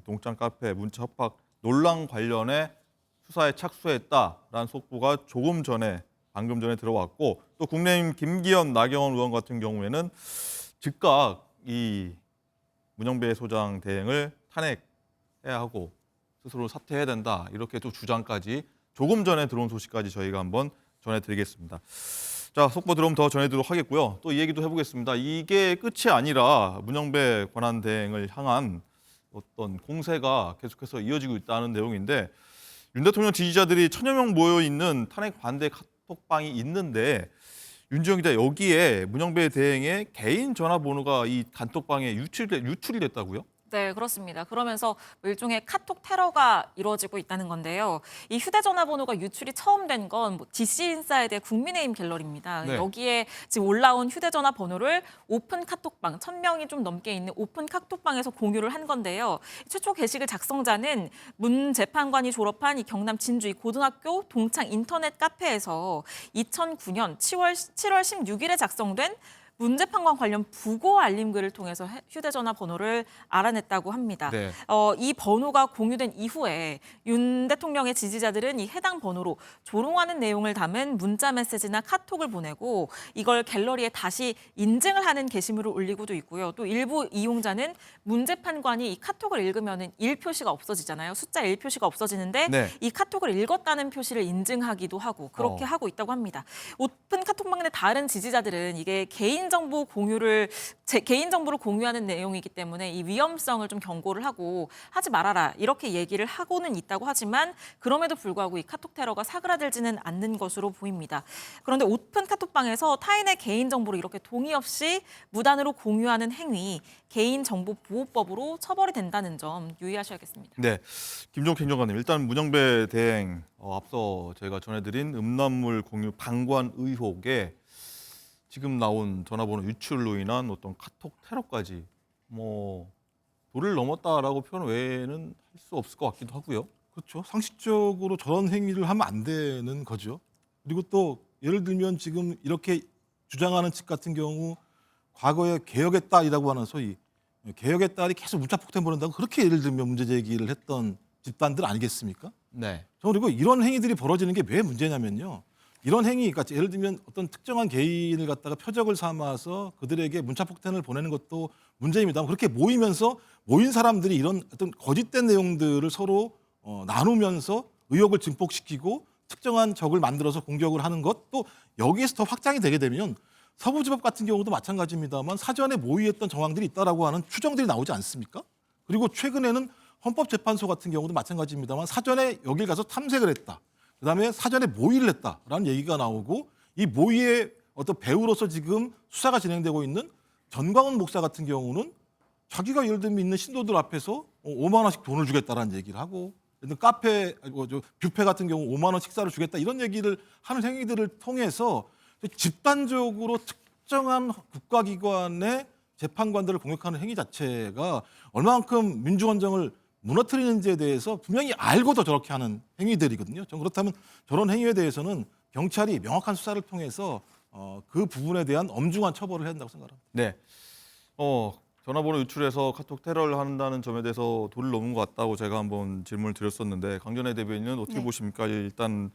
동창 카페 문자 협박 논란 관련해 수사에 착수했다라는 속보가 방금 전에 들어왔고 또 국민의힘 김기현, 나경원 의원 같은 경우에는 즉각 이 문영배 소장 대행을 탄핵해야 하고 스스로 사퇴해야 된다 이렇게 또 주장까지 조금 전에 들어온 소식까지 저희가 한번 전해드리겠습니다. 자, 속보 들어오면 더 전해드리도록 하겠고요. 또 이 얘기도 해보겠습니다. 이게 끝이 아니라 문영배 권한 대행을 향한 어떤 공세가 계속해서 이어지고 있다는 내용인데 윤 대통령 지지자들이 1000여 명 모여 있는 탄핵 반대 카톡방이 있는데 윤지영 기자 여기에 문영배 대행의 개인 전화번호가 이 단톡방에 유출이 됐다고요? 네, 그렇습니다. 그러면서 일종의 카톡 테러가 이루어지고 있다는 건데요. 이 휴대전화 번호가 유출이 처음 된 건 DC인사이드의 국민의힘 갤러리입니다. 네. 여기에 지금 올라온 휴대전화 번호를 오픈 카톡방, 1000명이 좀 넘게 있는 오픈 카톡방에서 공유를 한 건데요. 최초 게시글 작성자는 문 재판관이 졸업한 이 경남 진주 이 고등학교 동창 인터넷 카페에서 2009년 7월 16일에 작성된 문 재판관 관련 부고 알림글을 통해서 휴대전화 번호를 알아냈다고 합니다. 네. 이 번호가 공유된 이후에 윤 대통령의 지지자들은 이 해당 번호로 조롱하는 내용을 담은 문자 메시지나 카톡을 보내고 이걸 갤러리에 다시 인증을 하는 게시물을 올리고도 있고요. 또 일부 이용자는 문 재판관이 이 카톡을 읽으면 1 표시가 없어지잖아요. 숫자 1 표시가 없어지는데 네. 이 카톡을 읽었다는 표시를 인증하기도 하고 그렇게 하고 있다고 합니다. 오픈 카톡방 내 다른 지지자들은 이게 개인정보를 공유하는 내용이기 때문에 이 위험성을 좀 경고를 하고 하지 말아라 이렇게 얘기를 하고는 있다고 하지만 그럼에도 불구하고 이 카톡 테러가 사그라들지는 않는 것으로 보입니다. 그런데 오픈 카톡방에서 타인의 개인정보를 이렇게 동의 없이 무단으로 공유하는 행위 개인정보보호법으로 처벌이 된다는 점 유의하셔야겠습니다. 네, 김종욱 행정관님 일단 문영배 대행 앞서 제가 전해드린 음란물 공유 방관 의혹에 지금 나온 전화번호 유출로 인한 어떤 카톡 테러까지 도를 넘었다라고 표현 외에는 할 수 없을 것 같기도 하고요. 그렇죠. 상식적으로 저런 행위를 하면 안 되는 거죠. 그리고 또 예를 들면 지금 이렇게 주장하는 측 같은 경우 과거에 개혁의 딸이라고 하는 소위 개혁의 딸이 계속 문자폭탄 보낸다고 그렇게 예를 들면 문제 제기를 했던 집단들 아니겠습니까? 네. 저 그리고 이런 행위들이 벌어지는 게 왜 문제냐면요. 이런 행위, 그러니까 예를 들면 어떤 특정한 개인을 갖다가 표적을 삼아서 그들에게 문자폭탄을 보내는 것도 문제입니다만 그렇게 모이면서 모인 사람들이 이런 어떤 거짓된 내용들을 서로 나누면서 의혹을 증폭시키고 특정한 적을 만들어서 공격을 하는 것 또 여기에서 더 확장이 되게 되면 서부지법 같은 경우도 마찬가지입니다만 사전에 모의했던 정황들이 있다라고 하는 추정들이 나오지 않습니까? 그리고 최근에는 헌법재판소 같은 경우도 마찬가지입니다만 사전에 여길 가서 탐색을 했다. 그다음에 사전에 모의를 했다라는 얘기가 나오고 이 모의의 어떤 배우로서 지금 수사가 진행되고 있는 전광훈 목사 같은 경우는 자기가 예를 들면 있는 신도들 앞에서 5만 원씩 돈을 주겠다라는 얘기를 하고 카페, 뷔페 같은 경우 5만 원 식사를 주겠다 이런 얘기를 하는 행위들을 통해서 집단적으로 특정한 국가기관의 재판관들을 공격하는 행위 자체가 얼마만큼 민주헌정을 무너뜨리는지에 대해서 분명히 알고도 저렇게 하는 행위들이거든요. 전 그렇다면 저런 행위에 대해서는 경찰이 명확한 수사를 통해서 그 부분에 대한 엄중한 처벌을 해야 된다고 생각합니다. 네. 전화번호 유출해서 카톡 테러를 한다는 점에 대해서 도를 넘은 것 같다고 제가 한번 질문을 드렸었는데 강전혜 대변인은 어떻게 보십니까? 일단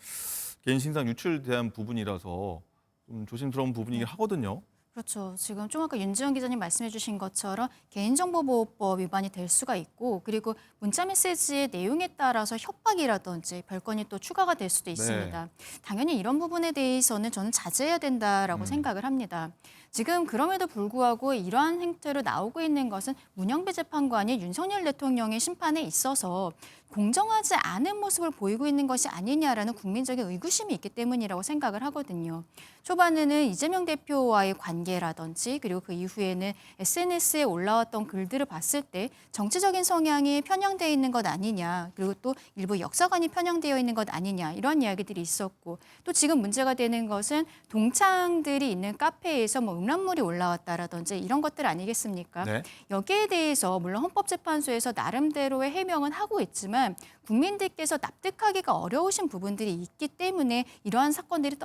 개인 신상 유출에 대한 부분이라서 좀 조심스러운 부분이긴 하거든요. 그렇죠. 지금 좀 아까 윤지영 기자님 말씀해 주신 것처럼 개인정보보호법 위반이 될 수가 있고 그리고 문자메시지의 내용에 따라서 협박이라든지 별건이 또 추가가 될 수도 있습니다. 당연히 이런 부분에 대해서는 저는 자제해야 된다라고 생각을 합니다. 지금 그럼에도 불구하고 이러한 행태로 나오고 있는 것은 문영배 재판관이 윤석열 대통령의 심판에 있어서 공정하지 않은 모습을 보이고 있는 것이 아니냐라는 국민적인 의구심이 있기 때문이라고 생각을 하거든요. 초반에는 이재명 대표와의 관계라든지 그리고 그 이후에는 SNS에 올라왔던 글들을 봤을 때 정치적인 성향이 편향되어 있는 것 아니냐 그리고 또 일부 역사관이 편향되어 있는 것 아니냐 이런 이야기들이 있었고 또 지금 문제가 되는 것은 동창들이 있는 카페에서 뭐 음란물이 올라왔다라든지 이런 것들 아니겠습니까? 네. 여기에 대해서 물론 헌법재판소에서 나름대로의 해명은 하고 있지만 국민들께서 납득하기가 어려우신 부분들이 있기 때문에 이러한 사건들이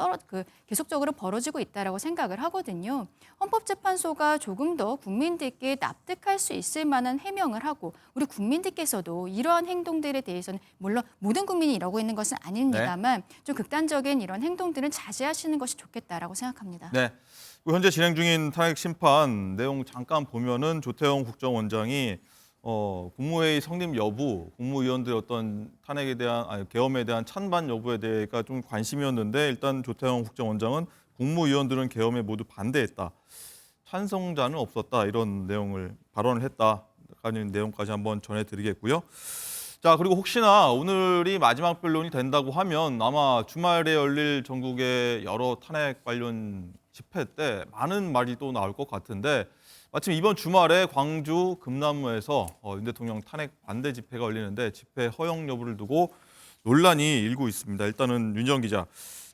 계속적으로 벌어지고 있다라고 생각을 하거든요. 헌법재판소가 조금 더 국민들께 납득할 수 있을 만한 해명을 하고 우리 국민들께서도 이러한 행동들에 대해서는 물론 모든 국민이 이러고 있는 것은 아닙니다만 좀 극단적인 이런 행동들은 자제하시는 것이 좋겠다라고 생각합니다. 네. 현재 진행 중인 탄핵 심판 내용 잠깐 보면은 조태용 국정원장이 국무회의 성립 여부, 국무위원들의 어떤 탄핵에 대한 계엄에 대한 찬반 여부에 대해가 좀 관심이었는데 일단 조태용 국정원장은 국무위원들은 계엄에 모두 반대했다. 찬성자는 없었다. 이런 내용을 발언을 했다. 라는 내용까지 한번 전해드리겠고요. 자, 그리고 혹시나 오늘이 마지막 변론이 된다고 하면 아마 주말에 열릴 전국의 여러 탄핵 관련 집회 때 많은 말이 또 나올 것 같은데 마침 이번 주말에 광주 금남로에서 윤 대통령 탄핵 반대 집회가 열리는데 집회 허용 여부를 두고 논란이 일고 있습니다. 일단은 윤지영 기자,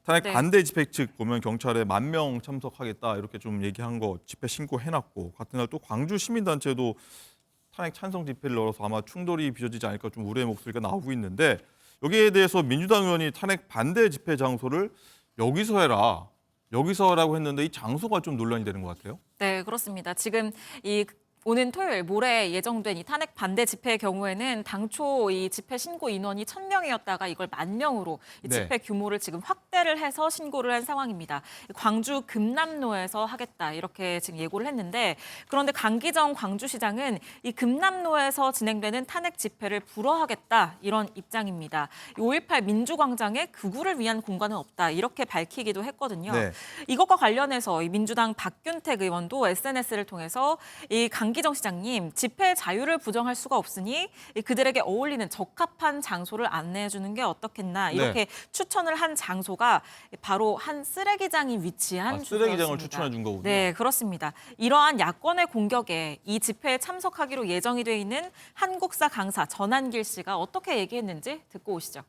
탄핵 반대 집회 측 보면 경찰에 10,000명 참석하겠다 이렇게 좀 얘기한 거 집회 신고해놨고 같은 날 또 광주 시민단체도 탄핵 찬성 집회를 열어서 아마 충돌이 빚어지지 않을까 좀 우려의 목소리가 나오고 있는데 여기에 대해서 민주당 의원이 탄핵 반대 집회 장소를 여기서 해라. 여기서라고 했는데 이 장소가 좀 논란이 되는 것 같아요. 네, 그렇습니다. 지금 오는 토요일 모레 예정된 이 탄핵 반대 집회의 경우에는 당초 이 집회 신고 인원이 1,000명이었다가 이걸 10,000명으로 이 집회 규모를 지금 확대를 해서 신고를 한 상황입니다. 광주 금남로에서 하겠다 이렇게 지금 예고를 했는데 그런데 강기정 광주시장은 이 금남로에서 진행되는 탄핵 집회를 불허하겠다 이런 입장입니다. 5.18 민주광장에 극우를 위한 공간은 없다 이렇게 밝히기도 했거든요. 네. 이것과 관련해서 이 민주당 박균택 의원도 SNS를 통해서 이 강기정 시장님, 집회 자유를 부정할 수가 없으니 그들에게 어울리는 적합한 장소를 안내해 주는 게 어떻겠나 이렇게 추천을 한 장소가 바로 한 쓰레기장이 위치한 쓰레기장을 추천해 준 거군요. 네, 그렇습니다. 이러한 야권의 공격에 이 집회에 참석하기로 예정이 돼 있는 한국사 강사 전한길 씨가 어떻게 얘기했는지 듣고 오시죠.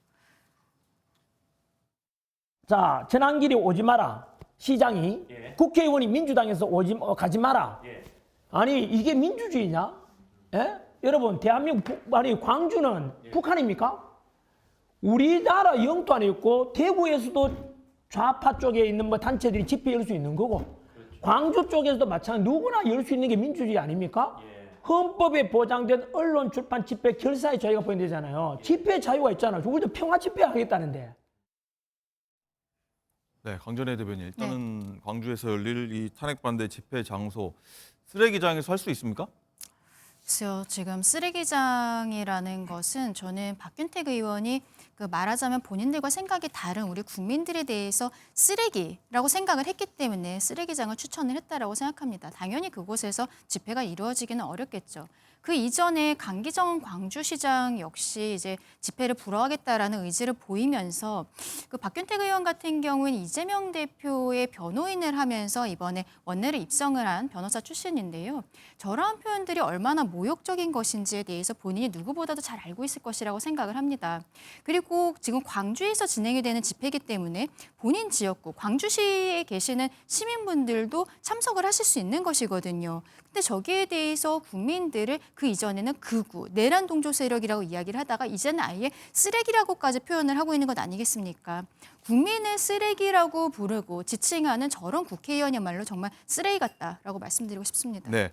자, 전한길이 오지 마라. 시장이 국회의원이 민주당에서 가지 마라. 아니 이게 민주주의냐? 예? 여러분 대한민국 광주는 북한입니까? 우리나라 영토 안에 있고 대구에서도 좌파 쪽에 있는 뭐 단체들이 집회 열 수 있는 거고 광주 쪽에서도 마찬가지 누구나 열 수 있는 게 민주주의 아닙니까? 헌법에 보장된 언론, 출판, 집회, 결사의 자유가 포함되잖아요. 집회 자유가 있잖아요. 우리도 평화 집회 하겠다는데. 네, 강전혜 대변인. 일단은 광주에서 열릴 이 탄핵 반대 집회 장소 쓰레기장에서 할 수 있습니까? 글쎄요, 지금 쓰레기장이라는 것은 저는 박균택 의원이 말하자면 본인들과 생각이 다른 우리 국민들에 대해서 쓰레기라고 생각을 했기 때문에 쓰레기장을 추천을 했다라고 생각합니다. 당연히 그곳에서 집회가 이루어지기는 어렵겠죠. 그 이전에 강기정 광주시장 역시 이제 집회를 불허하겠다라는 의지를 보이면서 그 박균택 의원 같은 경우는 이재명 대표의 변호인을 하면서 이번에 원내를 입성을 한 변호사 출신인데요. 저러한 표현들이 얼마나 모욕적인 것인지에 대해서 본인이 누구보다도 잘 알고 있을 것이라고 생각을 합니다. 그리고 지금 광주에서 진행이 되는 집회이기 때문에 본인 지역구 광주시에 계시는 시민분들도 참석을 하실 수 있는 것이거든요. 근데 저기에 대해서 국민들을 그 이전에는 극우, 내란 동조 세력이라고 이야기를 하다가 이제는 아예 쓰레기라고까지 표현을 하고 있는 것 아니겠습니까? 국민을 쓰레기라고 부르고 지칭하는 저런 국회의원이야말로 정말 쓰레기 같다라고 말씀드리고 싶습니다. 네,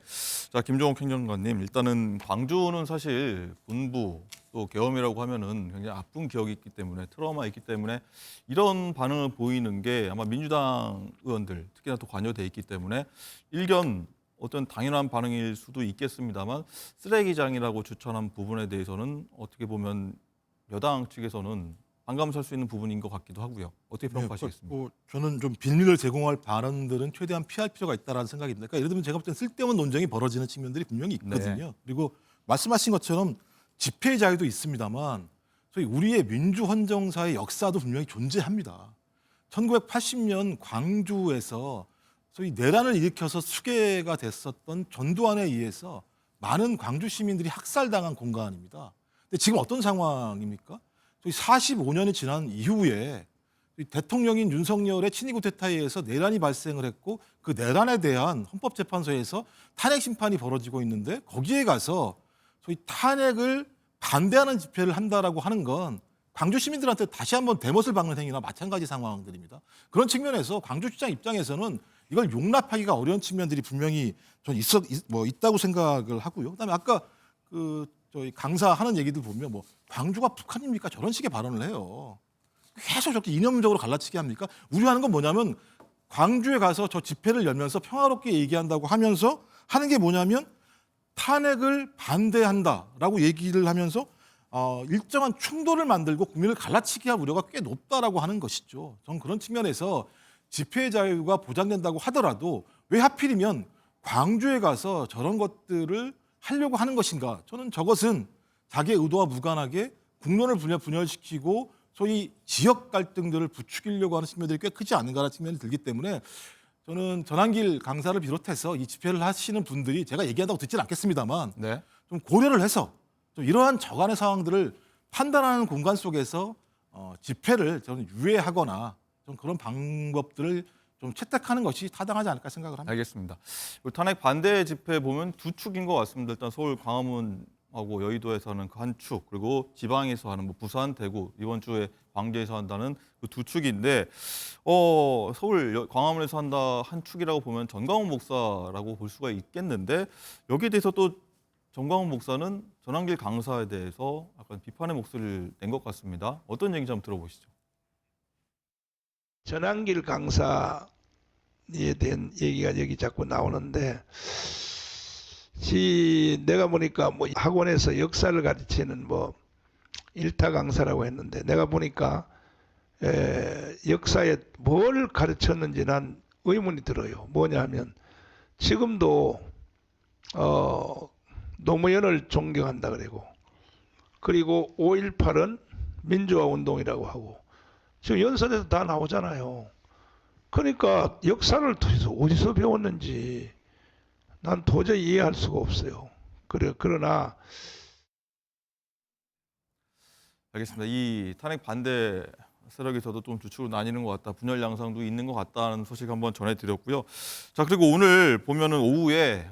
자 김종욱 행정관님, 일단은 광주는 사실 분부 또 계엄이라고 하면은 굉장히 아픈 기억이 있기 때문에 트라우마 있기 때문에 이런 반응을 보이는 게 아마 민주당 의원들 특히나 또 관여돼 있기 때문에 일견 어떤 당연한 반응일 수도 있겠습니다만 쓰레기장이라고 추천한 부분에 대해서는 어떻게 보면 여당 측에서는 반감할 수 있는 부분인 것 같기도 하고요. 어떻게 평가하시겠습니까? 저는 좀 빌미를 제공할 발언들은 최대한 피할 필요가 있다는 생각이 듭니다. 그러니까 예를 들면 제가 볼 때는 쓸데없는 논쟁이 벌어지는 측면들이 분명히 있거든요. 네. 그리고 말씀하신 것처럼 집회 자유도 있습니다만 저희 우리의 민주헌정사의 역사도 분명히 존재합니다. 1980년 광주에서 소위 내란을 일으켜서 수괴가 됐었던 전두환에 의해서 많은 광주 시민들이 학살당한 공간입니다. 근데 지금 어떤 상황입니까? 저희 45년이 지난 이후에 대통령인 윤석열의 친위 쿠데타에 의해서 내란이 발생을 했고 그 내란에 대한 헌법재판소에서 탄핵 심판이 벌어지고 있는데 거기에 가서 소위 탄핵을 반대하는 집회를 한다라고 하는 건 광주 시민들한테 다시 한번 대못을 박는 행위나 마찬가지 상황들입니다. 그런 측면에서 광주시장 입장에서는 이걸 용납하기가 어려운 측면들이 분명히 저는 있다고 생각을 하고요. 그다음에 아까 저희 강사하는 얘기들 보면 광주가 북한입니까? 저런 식의 발언을 해요. 계속 저렇게 이념적으로 갈라치게 합니까? 우려하는 건 뭐냐면 광주에 가서 저 집회를 열면서 평화롭게 얘기한다고 하면서 하는 게 뭐냐면 탄핵을 반대한다라고 얘기를 하면서 일정한 충돌을 만들고 국민을 갈라치게 할 우려가 꽤 높다라고 하는 것이죠. 저는 그런 측면에서 집회 자유가 보장된다고 하더라도 왜 하필이면 광주에 가서 저런 것들을 하려고 하는 것인가? 저는 저것은 자기의 의도와 무관하게 국론을 분열시키고 소위 지역 갈등들을 부추기려고 하는 측면들이 꽤 크지 않은가라는 측면이 들기 때문에 저는 전한길 강사를 비롯해서 이 집회를 하시는 분들이 제가 얘기한다고 듣지는 않겠습니다만 네. 좀 고려를 해서 좀 이러한 저간의 상황들을 판단하는 공간 속에서 집회를 저는 유예하거나 좀 그런 방법들을 좀 채택하는 것이 타당하지 않을까 생각을 합니다. 알겠습니다. 탄핵 반대 집회 보면 두 축인 것 같습니다. 일단 서울 광화문하고 여의도에서는 그 한 축, 그리고 지방에서 하는 부산, 대구, 이번 주에 광주에서 한다는 그 두 축인데 서울 광화문에서 한다 한 축이라고 보면 전광훈 목사라고 볼 수가 있겠는데 여기에 대해서 또 전광훈 목사는 전한길 강사에 대해서 약간 비판의 목소리를 낸 것 같습니다. 어떤 얘기인지 한번 들어보시죠. 전한길 강사에 대한 얘기가 여기 자꾸 나오는데 내가 보니까 학원에서 역사를 가르치는 일타 강사라고 했는데 내가 보니까 역사에 뭘 가르쳤는지 난 의문이 들어요. 뭐냐 하면 지금도 노무현을 존경한다 그리고 5.18은 민주화 운동이라고 하고 지금 연설에서 다 나오잖아요. 그러니까 역사를 도대체 어디서 배웠는지 난 도저히 이해할 수가 없어요. 그러나 알겠습니다. 이 탄핵 반대 세력에서도 좀 주축으로 나뉘는 것 같다. 분열 양상도 있는 것 같다는 소식 한번 전해드렸고요. 자, 그리고 오늘 보면은 오후에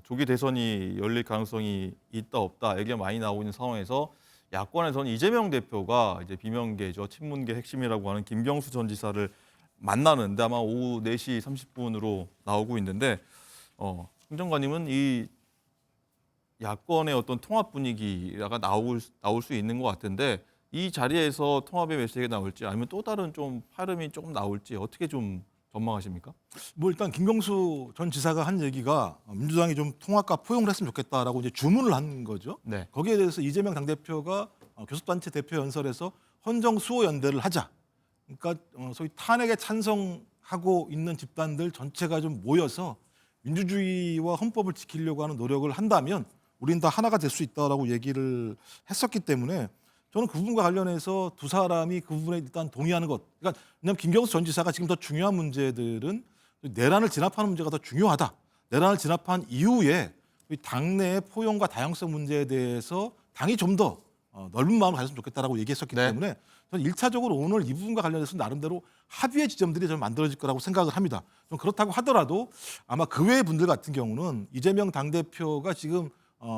조기 대선이 열릴 가능성이 있다 없다 얘기가 많이 나오고 있는 상황에서 야권에서는 이재명 대표가 이제 비명계죠, 친문계 핵심이라고 하는 김경수 전 지사를 만나는데 아마 오후 4시 30분으로 나오고 있는데 행정관님은 이 야권의 어떤 통합 분위기가 나올 수 있는 것 같은데 이 자리에서 통합의 메시지가 나올지 아니면 또 다른 좀 파름이 조금 나올지 어떻게 좀 전망하십니까? 뭐 일단 김경수 전 지사가 한 얘기가 민주당이 좀 통합과 포용을 했으면 좋겠다라고 이제 주문을 한 거죠. 네. 거기에 대해서 이재명 당대표가 교섭단체 대표 연설에서 헌정 수호 연대를 하자. 그러니까 소위 탄핵에 찬성하고 있는 집단들 전체가 좀 모여서 민주주의와 헌법을 지키려고 하는 노력을 한다면 우리는 다 하나가 될 수 있다라고 얘기를 했었기 때문에 저는 그 부분과 관련해서 두 사람이 그 부분에 일단 동의하는 것. 그러니까 왜냐하면 김경수 전 지사가 지금 더 중요한 문제들은 내란을 진압하는 문제가 더 중요하다. 내란을 진압한 이후에 당내의 포용과 다양성 문제에 대해서 당이 좀 더 넓은 마음을 가졌으면 좋겠다라고 얘기했었기 때문에 저는 1차적으로 오늘 이 부분과 관련해서 나름대로 합의의 지점들이 좀 만들어질 거라고 생각을 합니다. 좀 그렇다고 하더라도 아마 그 외의 분들 같은 경우는 이재명 당대표가 지금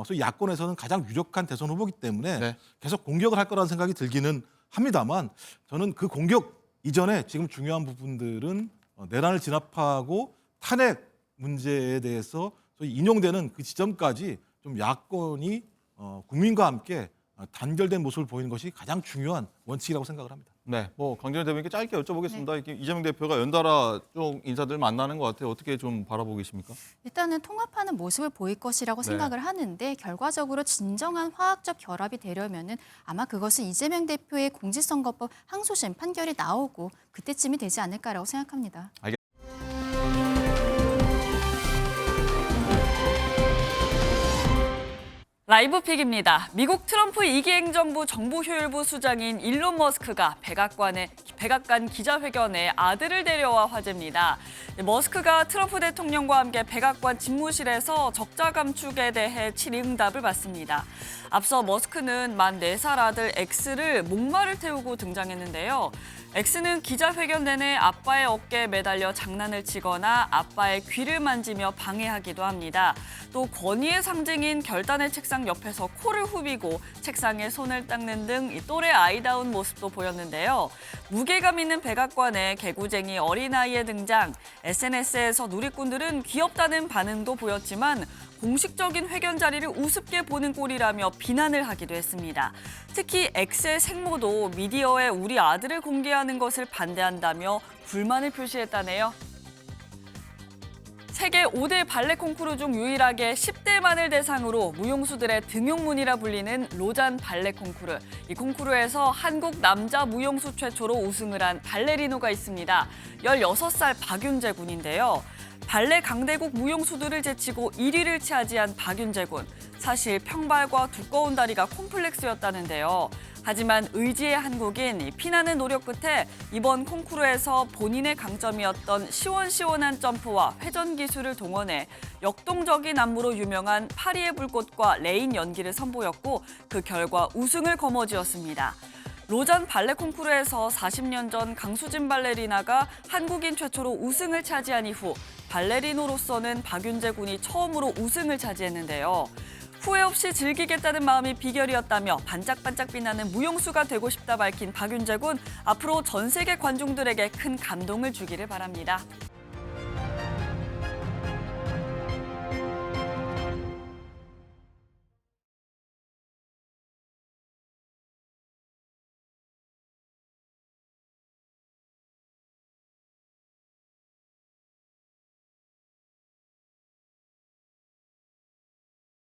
소위 야권에서는 가장 유력한 대선 후보이기 때문에 계속 공격을 할 거라는 생각이 들기는 합니다만 저는 그 공격 이전에 지금 중요한 부분들은 내란을 진압하고 탄핵 문제에 대해서 소위 인용되는 그 지점까지 좀 야권이 국민과 함께 단결된 모습을 보이는 것이 가장 중요한 원칙이라고 생각을 합니다. 네, 뭐 강정희 대변인께 짧게 여쭤보겠습니다. 이렇게 이재명 대표가 연달아 쪽 인사들 만나는 것 같아요. 어떻게 좀 바라보고 계십니까? 일단은 통합하는 모습을 보일 것이라고 생각을 하는데 결과적으로 진정한 화학적 결합이 되려면은 아마 그것은 이재명 대표의 공직선거법 항소심 판결이 나오고 그때쯤이 되지 않을까라고 생각합니다. 라이브 픽입니다. 미국 트럼프 2기 행정부 정보효율부 수장인 일론 머스크가 백악관 기자회견에 아들을 데려와 화제입니다. 머스크가 트럼프 대통령과 함께 백악관 집무실에서 적자 감축에 대해 질의응답을 받습니다. 앞서 머스크는 만 4살 아들 엑스를 목마를 태우고 등장했는데요. 엑스는 기자회견 내내 아빠의 어깨에 매달려 장난을 치거나 아빠의 귀를 만지며 방해하기도 합니다. 또 권위의 상징인 결단의 책상 옆에서 코를 후비고 책상에 손을 닦는 등 또래 아이다운 모습도 보였는데요. 무게감 있는 백악관에 개구쟁이 어린아이의 등장, SNS에서 누리꾼들은 귀엽다는 반응도 보였지만 공식적인 회견 자리를 우습게 보는 꼴이라며 비난을 하기도 했습니다. 특히 엑스의 생모도 미디어에 우리 아들을 공개하는 것을 반대한다며 불만을 표시했다네요. 세계 5대 발레 콩쿠르 중 유일하게 10대만을 대상으로 무용수들의 등용문이라 불리는 로잔 발레 콩쿠르. 이 콩쿠르에서 한국 남자 무용수 최초로 우승을 한 발레리노가 있습니다. 16살 박윤재 군인데요. 발레 강대국 무용수들을 제치고 1위를 차지한 박윤재 군. 사실 평발과 두꺼운 다리가 콤플렉스였다는데요. 하지만 의지의 한국인 피나는 노력 끝에 이번 콩쿠르에서 본인의 강점이었던 시원시원한 점프와 회전 기술을 동원해 역동적인 안무로 유명한 파리의 불꽃과 레인 연기를 선보였고 그 결과 우승을 거머쥐었습니다. 로잔 발레 콩쿠르에서 40년 전 강수진 발레리나가 한국인 최초로 우승을 차지한 이후 발레리노로서는 박윤재 군이 처음으로 우승을 차지했는데요. 후회 없이 즐기겠다는 마음이 비결이었다며 반짝반짝 빛나는 무용수가 되고 싶다 밝힌 박윤재 군, 앞으로 전 세계 관중들에게 큰 감동을 주기를 바랍니다.